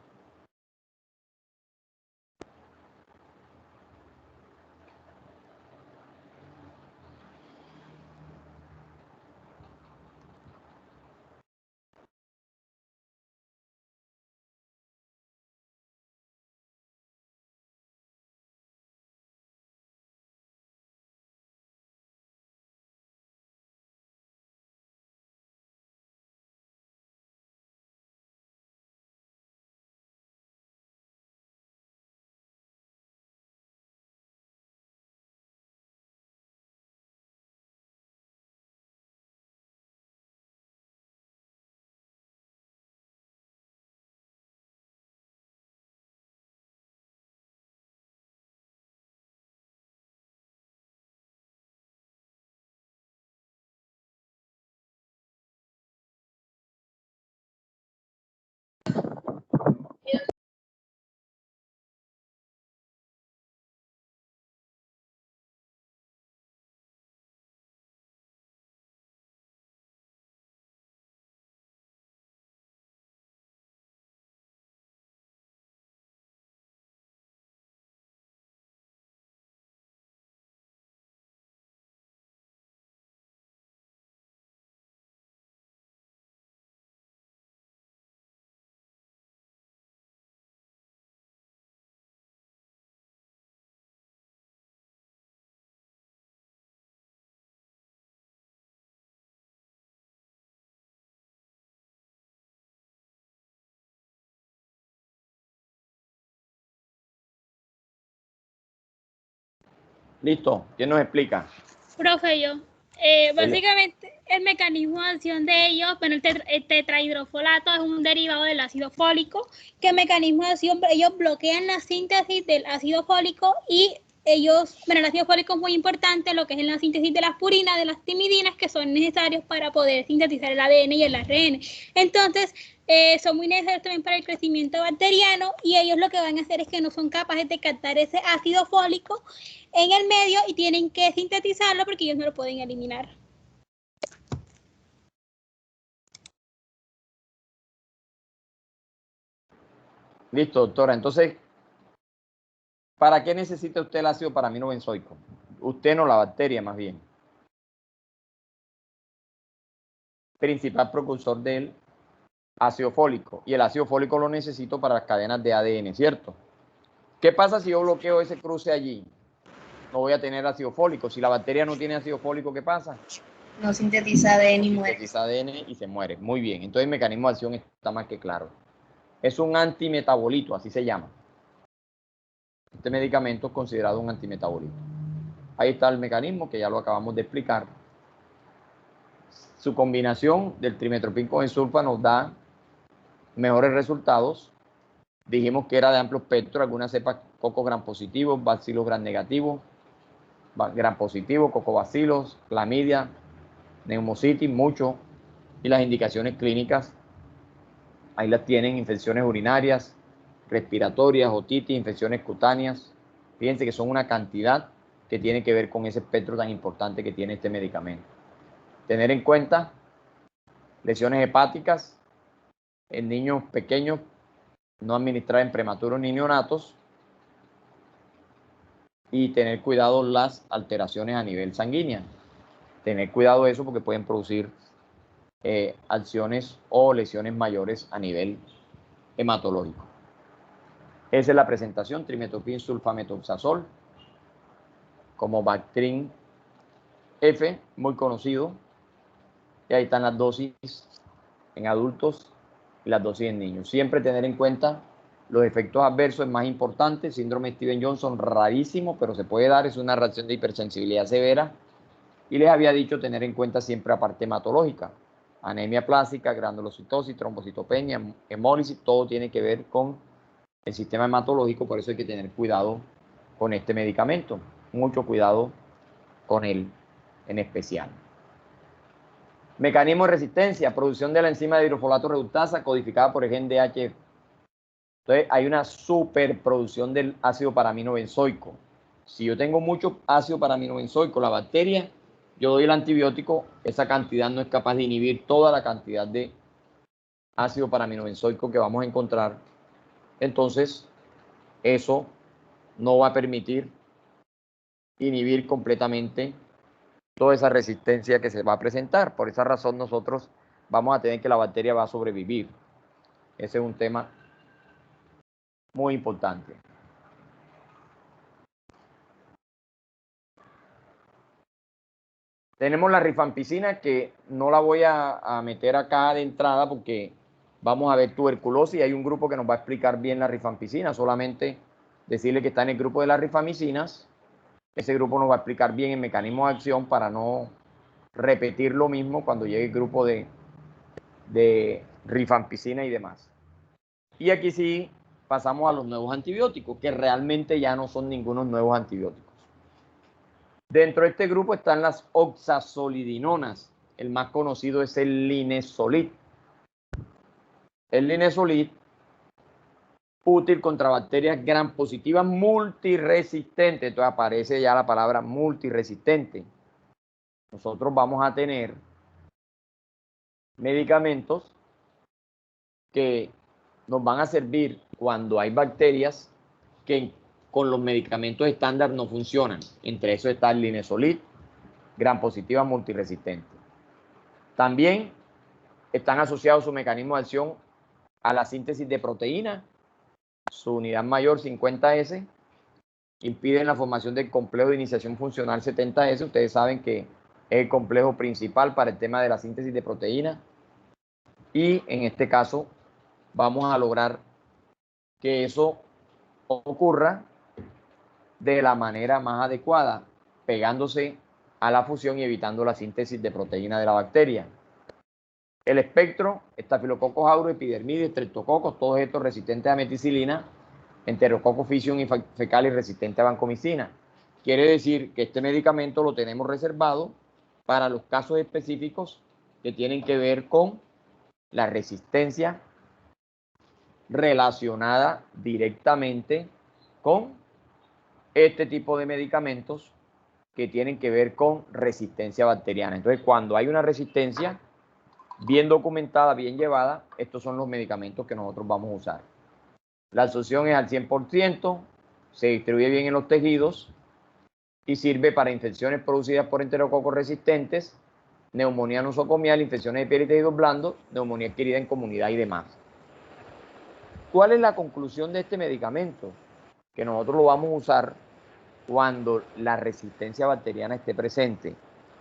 Listo. ¿Quién nos explica? Profe, yo. Básicamente, el mecanismo de acción de ellos, bueno, el tetrahidrofolato es un derivado del ácido fólico, que el mecanismo de acción, ellos bloquean la síntesis del ácido fólico y ellos, bueno, el ácido fólico es muy importante, lo que es en la síntesis de las purinas, de las timidinas, que son necesarios para poder sintetizar el ADN y el ARN. Entonces, son muy necesarios también para el crecimiento bacteriano y ellos lo que van a hacer es que no son capaces de captar ese ácido fólico en el medio y tienen que sintetizarlo porque ellos no lo pueden eliminar. Listo, doctora. Entonces, ¿para qué necesita usted el ácido paraminobenzoico? Usted no, la bacteria más bien. Principal precursor del ácido fólico. Y el ácido fólico lo necesito para las cadenas de ADN, ¿cierto? ¿Qué pasa si yo bloqueo ese cruce allí? No voy a tener ácido fólico. Si la bacteria no tiene ácido fólico, ¿qué pasa? No sintetiza ADN y muere. Sintetiza ADN y se muere. Muy bien. Entonces el mecanismo de acción está más que claro. Es un antimetabolito, así se llama. Este medicamento es considerado un antimetabolito. Ahí está el mecanismo que ya lo acabamos de explicar. Su combinación del trimetoprim con ensulfa nos da mejores resultados. Dijimos que era de amplio espectro, algunas cepas coco gram positivos, bacilos gram negativos, gram positivo, cocobacilos, clamidia, pneumocitis, mucho. Y las indicaciones clínicas, ahí las tienen: infecciones urinarias, respiratorias, otitis, infecciones cutáneas. Fíjense que son una cantidad que tiene que ver con ese espectro tan importante que tiene este medicamento. Tener en cuenta lesiones hepáticas en niños pequeños, no administrar en prematuros ni neonatos, y tener cuidado las alteraciones a nivel sanguíneo. Tener cuidado de eso porque pueden producir acciones o lesiones mayores a nivel hematológico. Esa es la presentación: trimetoprim sulfamethoxazol como Bactrim F, muy conocido. Y ahí están las dosis en adultos y las dosis en niños. Siempre tener en cuenta los efectos adversos, es más importante. Síndrome de Stevens-Johnson, rarísimo, pero se puede dar, es una reacción de hipersensibilidad severa. Y les había dicho tener en cuenta siempre la parte hematológica: anemia plástica, granulocitosis, trombocitopenia, hemólisis, todo tiene que ver con el sistema hematológico. Por eso hay que tener cuidado con este medicamento, mucho cuidado con él en especial. Mecanismo de resistencia: producción de la enzima de hidrofolato reductasa codificada por el gen DHF. Entonces hay una superproducción del ácido paraminobenzoico. Si yo tengo mucho ácido paraminobenzoico, la bacteria, yo doy el antibiótico, esa cantidad no es capaz de inhibir toda la cantidad de ácido paraminobenzoico que vamos a encontrar. Entonces, eso no va a permitir inhibir completamente toda esa resistencia que se va a presentar. Por esa razón nosotros vamos a tener que la bacteria va a sobrevivir. Ese es un tema muy importante. Tenemos la rifampicina, que no la voy a meter acá de entrada porque vamos a ver tuberculosis y hay un grupo que nos va a explicar bien la rifampicina. Solamente decirle que está en el grupo de las rifamicinas. Ese grupo nos va a explicar bien el mecanismo de acción para no repetir lo mismo cuando llegue el grupo de rifampicina y demás. Y aquí sí pasamos a los nuevos antibióticos, que realmente ya no son ningunos nuevos antibióticos. Dentro de este grupo están las oxazolidinonas. El más conocido es el linezolid. El linezolid, útil contra bacterias gram positivas multiresistentes. Entonces aparece ya la palabra multiresistente. Nosotros vamos a tener medicamentos que nos van a servir cuando hay bacterias que con los medicamentos estándar no funcionan. Entre eso está el linezolid, gram positiva multiresistente. También están asociados su mecanismo de acción a la síntesis de proteína. Su unidad mayor 50S impiden la formación del complejo de iniciación funcional 70S. Ustedes saben que es el complejo principal para el tema de la síntesis de proteína. Y en este caso vamos a lograr que eso ocurra de la manera más adecuada, pegándose a la fusión y evitando la síntesis de proteína de la bacteria. El espectro, Staphylococcus aureus, epidermidis, streptococos, todos estos resistentes a meticilina, Enterococcus faecium y fecalis resistente a vancomicina. Quiere decir que este medicamento lo tenemos reservado para los casos específicos que tienen que ver con la resistencia relacionada directamente con este tipo de medicamentos que tienen que ver con resistencia bacteriana. Entonces, cuando hay una resistencia bien documentada, bien llevada, estos son los medicamentos que nosotros vamos a usar. La absorción es al 100%, se distribuye bien en los tejidos y sirve para infecciones producidas por enterococos resistentes, neumonía nosocomial, infecciones de piel y tejidos blandos, neumonía adquirida en comunidad y demás. ¿Cuál es la conclusión de este medicamento? Que nosotros lo vamos a usar cuando la resistencia bacteriana esté presente,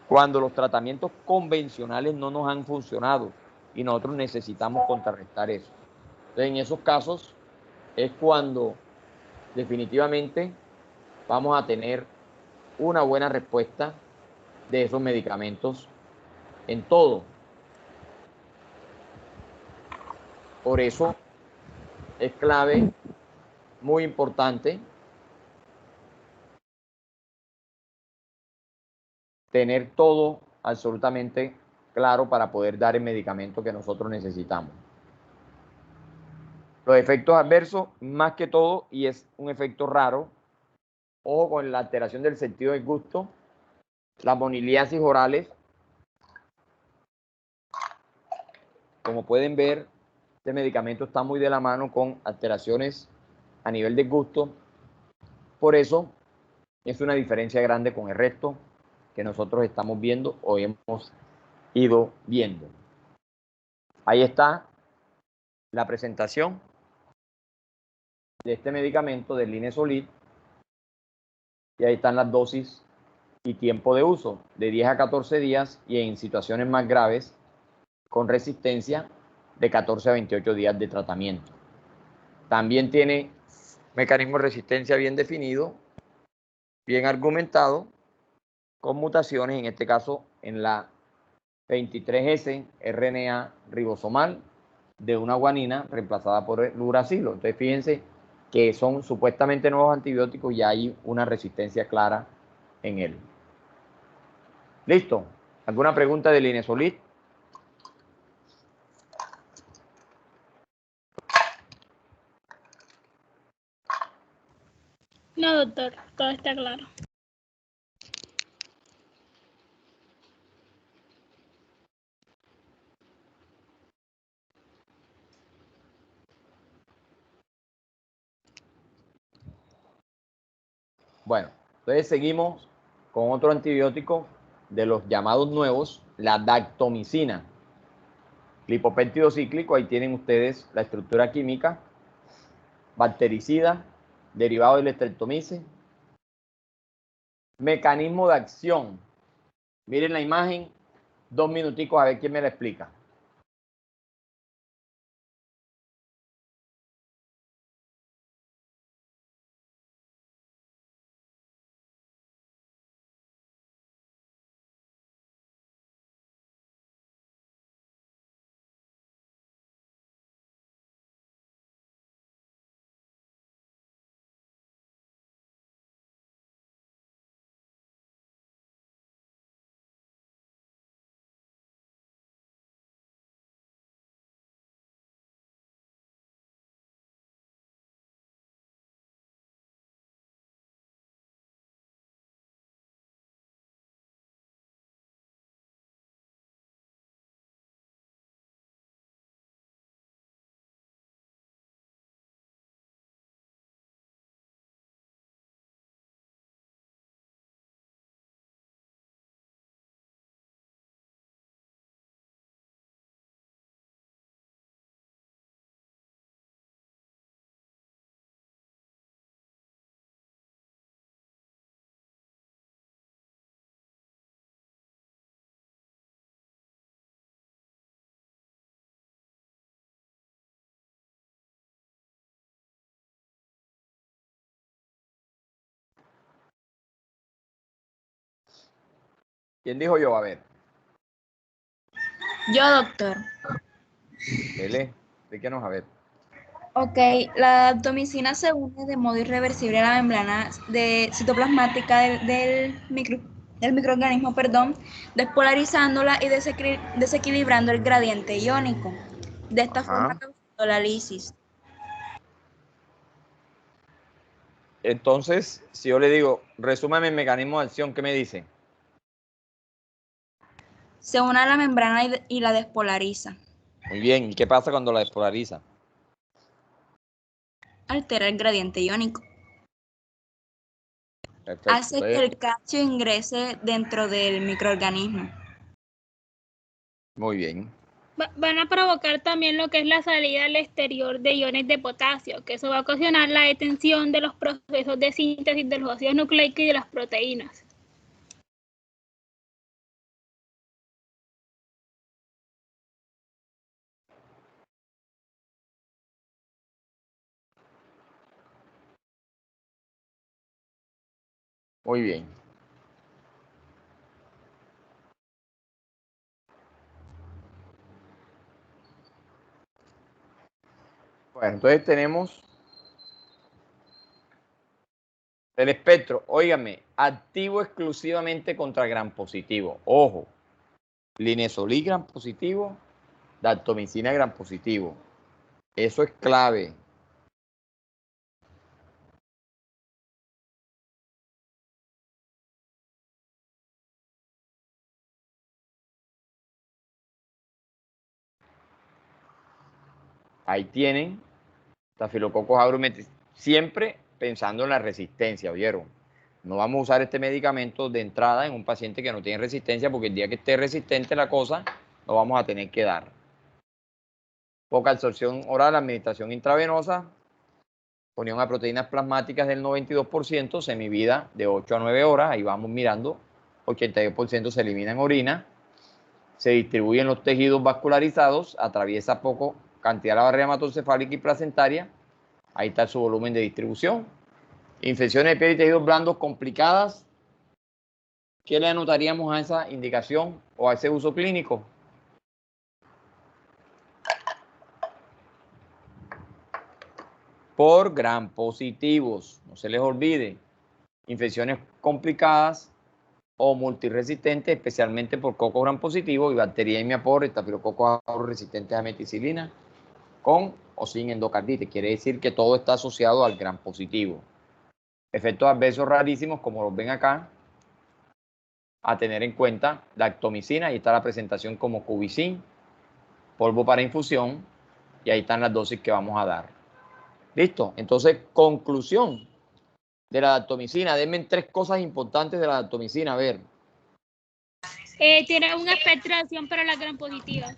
cuando los tratamientos convencionales no nos han funcionado y nosotros necesitamos contrarrestar eso. Entonces, en esos casos es cuando definitivamente vamos a tener una buena respuesta de esos medicamentos en todo. Por eso es clave, muy importante, tener todo absolutamente claro para poder dar el medicamento que nosotros necesitamos. Los efectos adversos, más que todo, y es un efecto raro, ojo con la alteración del sentido del gusto, las moniliasis orales. Como pueden ver, este medicamento está muy de la mano con alteraciones a nivel del gusto. Por eso es una diferencia grande con el resto que nosotros estamos viendo o hemos ido viendo. Ahí está la presentación de este medicamento del Linezolid y ahí están las dosis y tiempo de uso de 10 a 14 días y en situaciones más graves con resistencia de 14 a 28 días de tratamiento. También tiene mecanismo de resistencia bien definido, bien argumentado, con mutaciones, en este caso en la 23S RNA ribosomal de una guanina reemplazada por el uracilo. Entonces fíjense que son supuestamente nuevos antibióticos y hay una resistencia clara en él. ¿Listo? ¿Alguna pregunta del Linezolid? No, doctor, todo está claro. Bueno, entonces seguimos con otro antibiótico de los llamados nuevos, la dactomicina. Lipopéptido cíclico, ahí tienen ustedes la estructura química, bactericida, derivado del estreptomicin. Mecanismo de acción. Miren la imagen, 2 minuticos a ver quién me la explica. ¿Quién dijo yo? A ver. Yo, doctor. Dele, explíquenos a ver. Ok, la daptomicina se une de modo irreversible a la membrana citoplasmática del microorganismo, perdón, despolarizándola y desequilibrando el gradiente iónico. De esta forma causando la lisis. Entonces, si yo le digo, resúmame el mecanismo de acción, ¿qué me dice? Se une a la membrana y la despolariza. Muy bien, ¿y qué pasa cuando la despolariza? Altera el gradiente iónico. Perfecto. Hace que el calcio ingrese dentro del microorganismo. Muy bien. Van a provocar también lo que es la salida al exterior de iones de potasio, que eso va a ocasionar la detención de los procesos de síntesis de los ácidos nucleicos y de las proteínas. Muy bien. Bueno, entonces tenemos el espectro, óigame, activo exclusivamente contra gram positivo. Ojo, linezolid gram positivo, daptomicina gram positivo. Eso es clave. Ahí tienen Staphylococcus aureus, siempre pensando en la resistencia, ¿oyeron? No vamos a usar este medicamento de entrada en un paciente que no tiene resistencia, porque el día que esté resistente la cosa, lo vamos a tener que dar. Poca absorción oral, administración intravenosa, unión a proteínas plasmáticas del 92%, semivida de 8 a 9 horas, ahí vamos mirando, 82% se elimina en orina, se distribuye en los tejidos vascularizados, atraviesa poco cantidad de la barrera hematocefálica y placentaria, ahí está su volumen de distribución. Infecciones de piel y tejidos blandos complicadas, ¿qué le anotaríamos a esa indicación o a ese uso clínico? Por gram positivos, no se les olvide. Infecciones complicadas o multiresistentes, especialmente por coco gram positivo y Bacteriemia por Staphylococcus aureus resistentes a meticilina, con o sin endocarditis. Quiere decir que todo está asociado al gram positivo. Efectos adversos rarísimos, como los ven acá, a tener en cuenta, daptomicina, ahí está la presentación como Cubicin, polvo para infusión, y ahí están las dosis que vamos a dar. ¿Listo? Entonces, conclusión de la daptomicina. Denme 3 cosas importantes de la daptomicina, a ver. Tiene un espectro de acción para la gram positiva.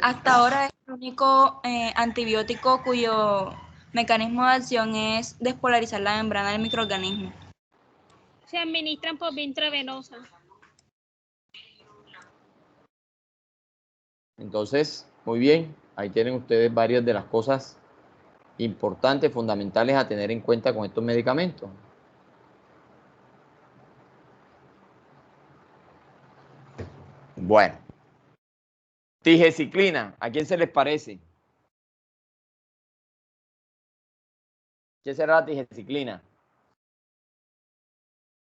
Hasta ahora es el único antibiótico cuyo mecanismo de acción es despolarizar la membrana del microorganismo. Se administran por vía intravenosa. Entonces, muy bien, ahí tienen ustedes varias de las cosas importantes, fundamentales a tener en cuenta con estos medicamentos. Bueno, tigeciclina, ¿a quién se les parece? ¿Qué será la tigeciclina?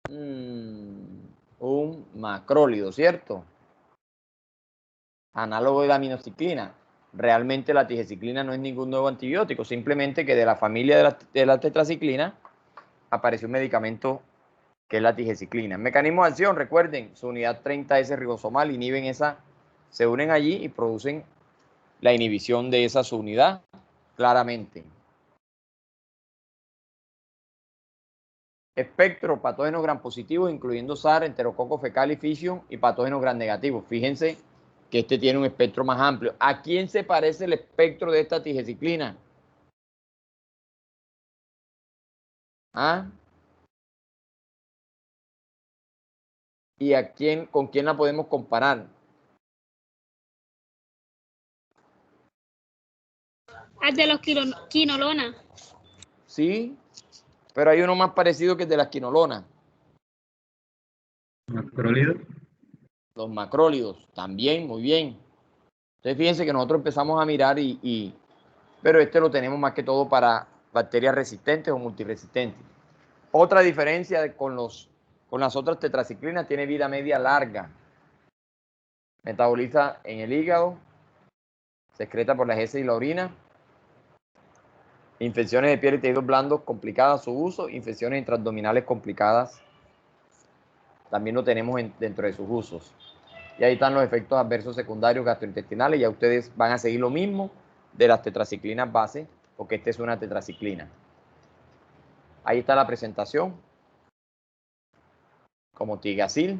Un macrólido, ¿cierto? Análogo de la aminociclina. Realmente la tigeciclina no es ningún nuevo antibiótico, simplemente que de la familia de la tetraciclina apareció un medicamento que es la tigeciclina. Mecanismo de acción, recuerden, su unidad 30S ribosomal, inhiben esa, se unen allí y producen la inhibición de esa subunidad claramente. Espectro, patógenos gram positivos, incluyendo SARS, enterococo fecal y fission, y patógenos gram negativos. Fíjense que este tiene un espectro más amplio. ¿A quién se parece el espectro de esta tigeciclina? ¿Ah? ¿Y a quién, con quién la podemos comparar? Al de los quinolona. Sí, Pero hay uno más parecido que el de las quinolonas. Macrólidos. Los macrólidos, también, muy bien. Entonces fíjense que nosotros empezamos a mirar pero este lo tenemos más que todo para bacterias resistentes o multiresistentes. Otra diferencia con las otras tetraciclinas, tiene vida media larga. Metaboliza en el hígado, se excreta por las heces y la orina. Infecciones de piel y tejidos blandos complicadas su uso, infecciones intraabdominales complicadas también lo tenemos dentro de sus usos. Y ahí están los efectos adversos secundarios gastrointestinales. Ya ustedes van a seguir lo mismo de las tetraciclinas base, porque esta es una tetraciclina. Ahí está la presentación, como Tigacil.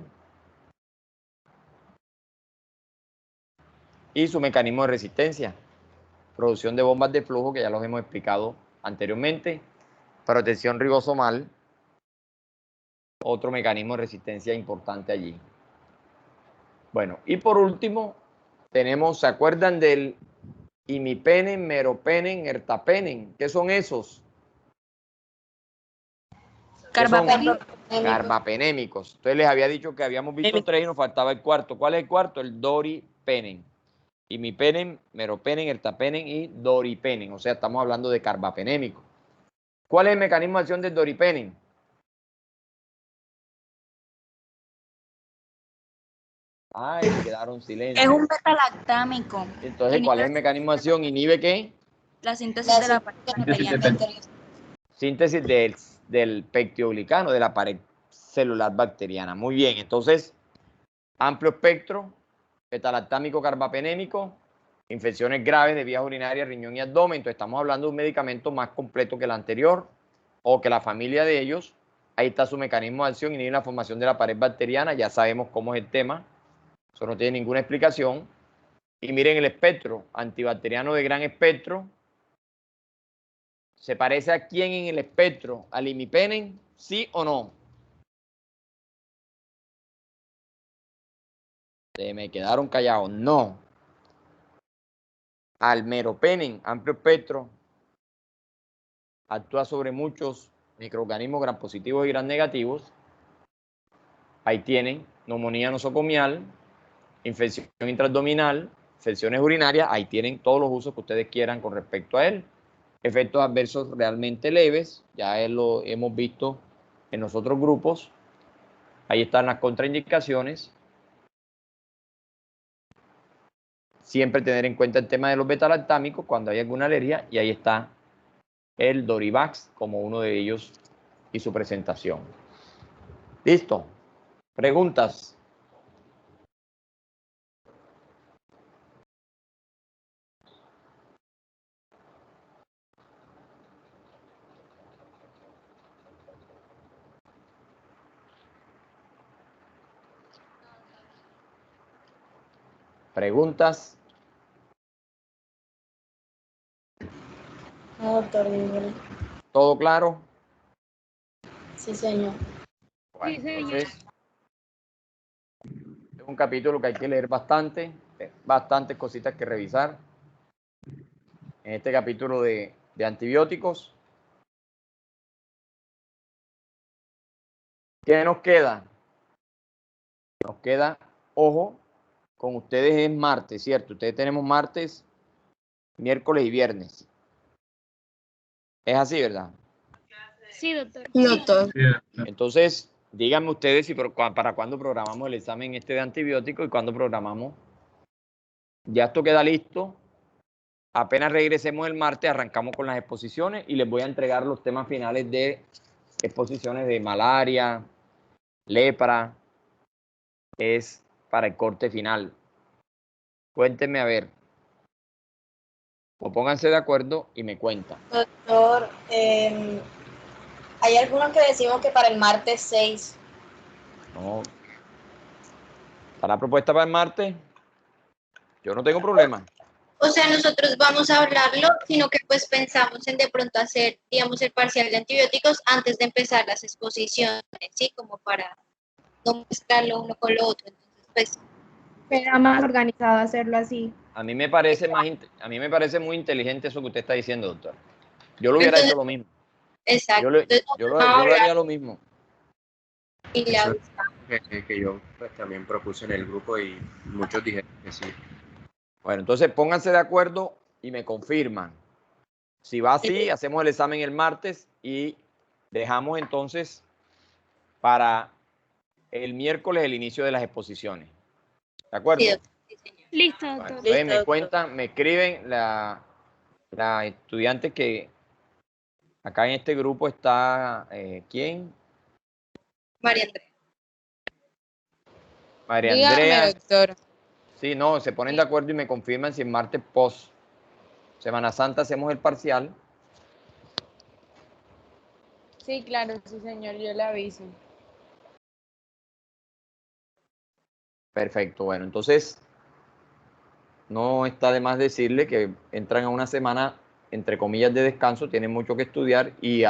Y su mecanismo de resistencia. Producción de bombas de flujo, que ya los hemos explicado anteriormente. Protección ribosomal. Otro mecanismo de resistencia importante allí. Bueno, y por último, tenemos, ¿se acuerdan del imipenen, meropenen, ertapenen? ¿Qué son esos? Carbapenémicos. Entonces les había dicho que habíamos visto 3 y nos faltaba el cuarto. ¿Cuál es el cuarto? El doripenen. Imipenen, meropenen, ertapenen y doripenen. O sea, estamos hablando de carbapenémicos. ¿Cuál es el mecanismo de acción del doripenen? Ay, quedaron silencio. Es un beta-lactámico. Entonces, ¿cuál es el mecanismo de acción? ¿Inhibe qué? La síntesis de la pared bacteriana. Síntesis del pectioglicano, de la pared celular bacteriana. Muy bien, entonces, amplio espectro, beta-lactámico carbapenémico, infecciones graves de vías urinarias, riñón y abdomen. Entonces, estamos hablando de un medicamento más completo que el anterior o que la familia de ellos. Ahí está su mecanismo de acción, inhibe la formación de la pared bacteriana. Ya sabemos cómo es el tema. Eso no tiene ninguna explicación. Y miren el espectro, antibacteriano de gran espectro. ¿Se parece a quién en el espectro? ¿Al imipenen? ¿Sí o no? Se me quedaron callados. No. Al meropenen, amplio espectro. Actúa sobre muchos microorganismos gram positivos y gram negativos. Ahí tienen neumonía nosocomial, infección intraabdominal, infecciones urinarias. Ahí tienen todos los usos que ustedes quieran con respecto a él. Efectos adversos realmente leves, ya lo hemos visto en los otros grupos. Ahí están las contraindicaciones. Siempre tener en cuenta el tema de los beta-lactámicos cuando hay alguna alergia, y ahí está el Dorivax como uno de ellos y su presentación. ¿Listo? ¿Preguntas? ¿Preguntas? No, doctor, dígame. ¿Todo claro? Sí, señor. Bueno, Sí, señor. entonces, es un capítulo que hay que leer bastante, bastantes cositas que revisar. En este capítulo de antibióticos. ¿Qué nos queda? Nos queda, ojo, con ustedes es martes, ¿cierto? Ustedes tenemos martes, miércoles y viernes. Es así, ¿verdad? Sí, doctor. Sí, doctor. Entonces, díganme ustedes si para cuándo programamos el examen este de antibióticos y cuándo programamos. Ya esto queda listo. Apenas regresemos el martes, arrancamos con las exposiciones y les voy a entregar los temas finales de exposiciones de malaria, lepra. Es para el corte final. Cuéntenme a ver. O pónganse de acuerdo y me cuentan. Doctor, hay algunos que decimos que para el martes 6. No. ¿Está la propuesta para el martes? Yo no tengo problema. O sea, nosotros vamos a hablarlo, sino que pues pensamos en de pronto hacer, digamos, el parcial de antibióticos antes de empezar las exposiciones, ¿sí? Como para no mezclarlo uno con lo otro. Entonces, pues, Era más organizado hacerlo así. A mí me parece muy inteligente eso que usted está diciendo, doctor. Yo lo hubiera hecho lo mismo. Exacto. Yo Entonces, yo vamos a hablar haría lo mismo. y la Eso es que yo pues, también propuse en el grupo y muchos dijeron que sí. Bueno, entonces pónganse de acuerdo y me confirman. Si va así, hacemos el examen el martes y dejamos entonces para el miércoles el inicio de las exposiciones. ¿De acuerdo? Sí, doctor. Sí, señor. Listo, Bueno, doctor. entonces Listo, me doctor. cuentan, me escriben la estudiante que acá en este grupo está, ¿quién? María Andrea. María Dígame, Andrea. doctor. Sí, no, se ponen de acuerdo y me confirman si el martes post Semana Santa hacemos el parcial. Sí, claro, sí, señor, yo le aviso. Perfecto, bueno, entonces no está de más decirle que entran a una semana, entre comillas, de descanso, tienen mucho que estudiar y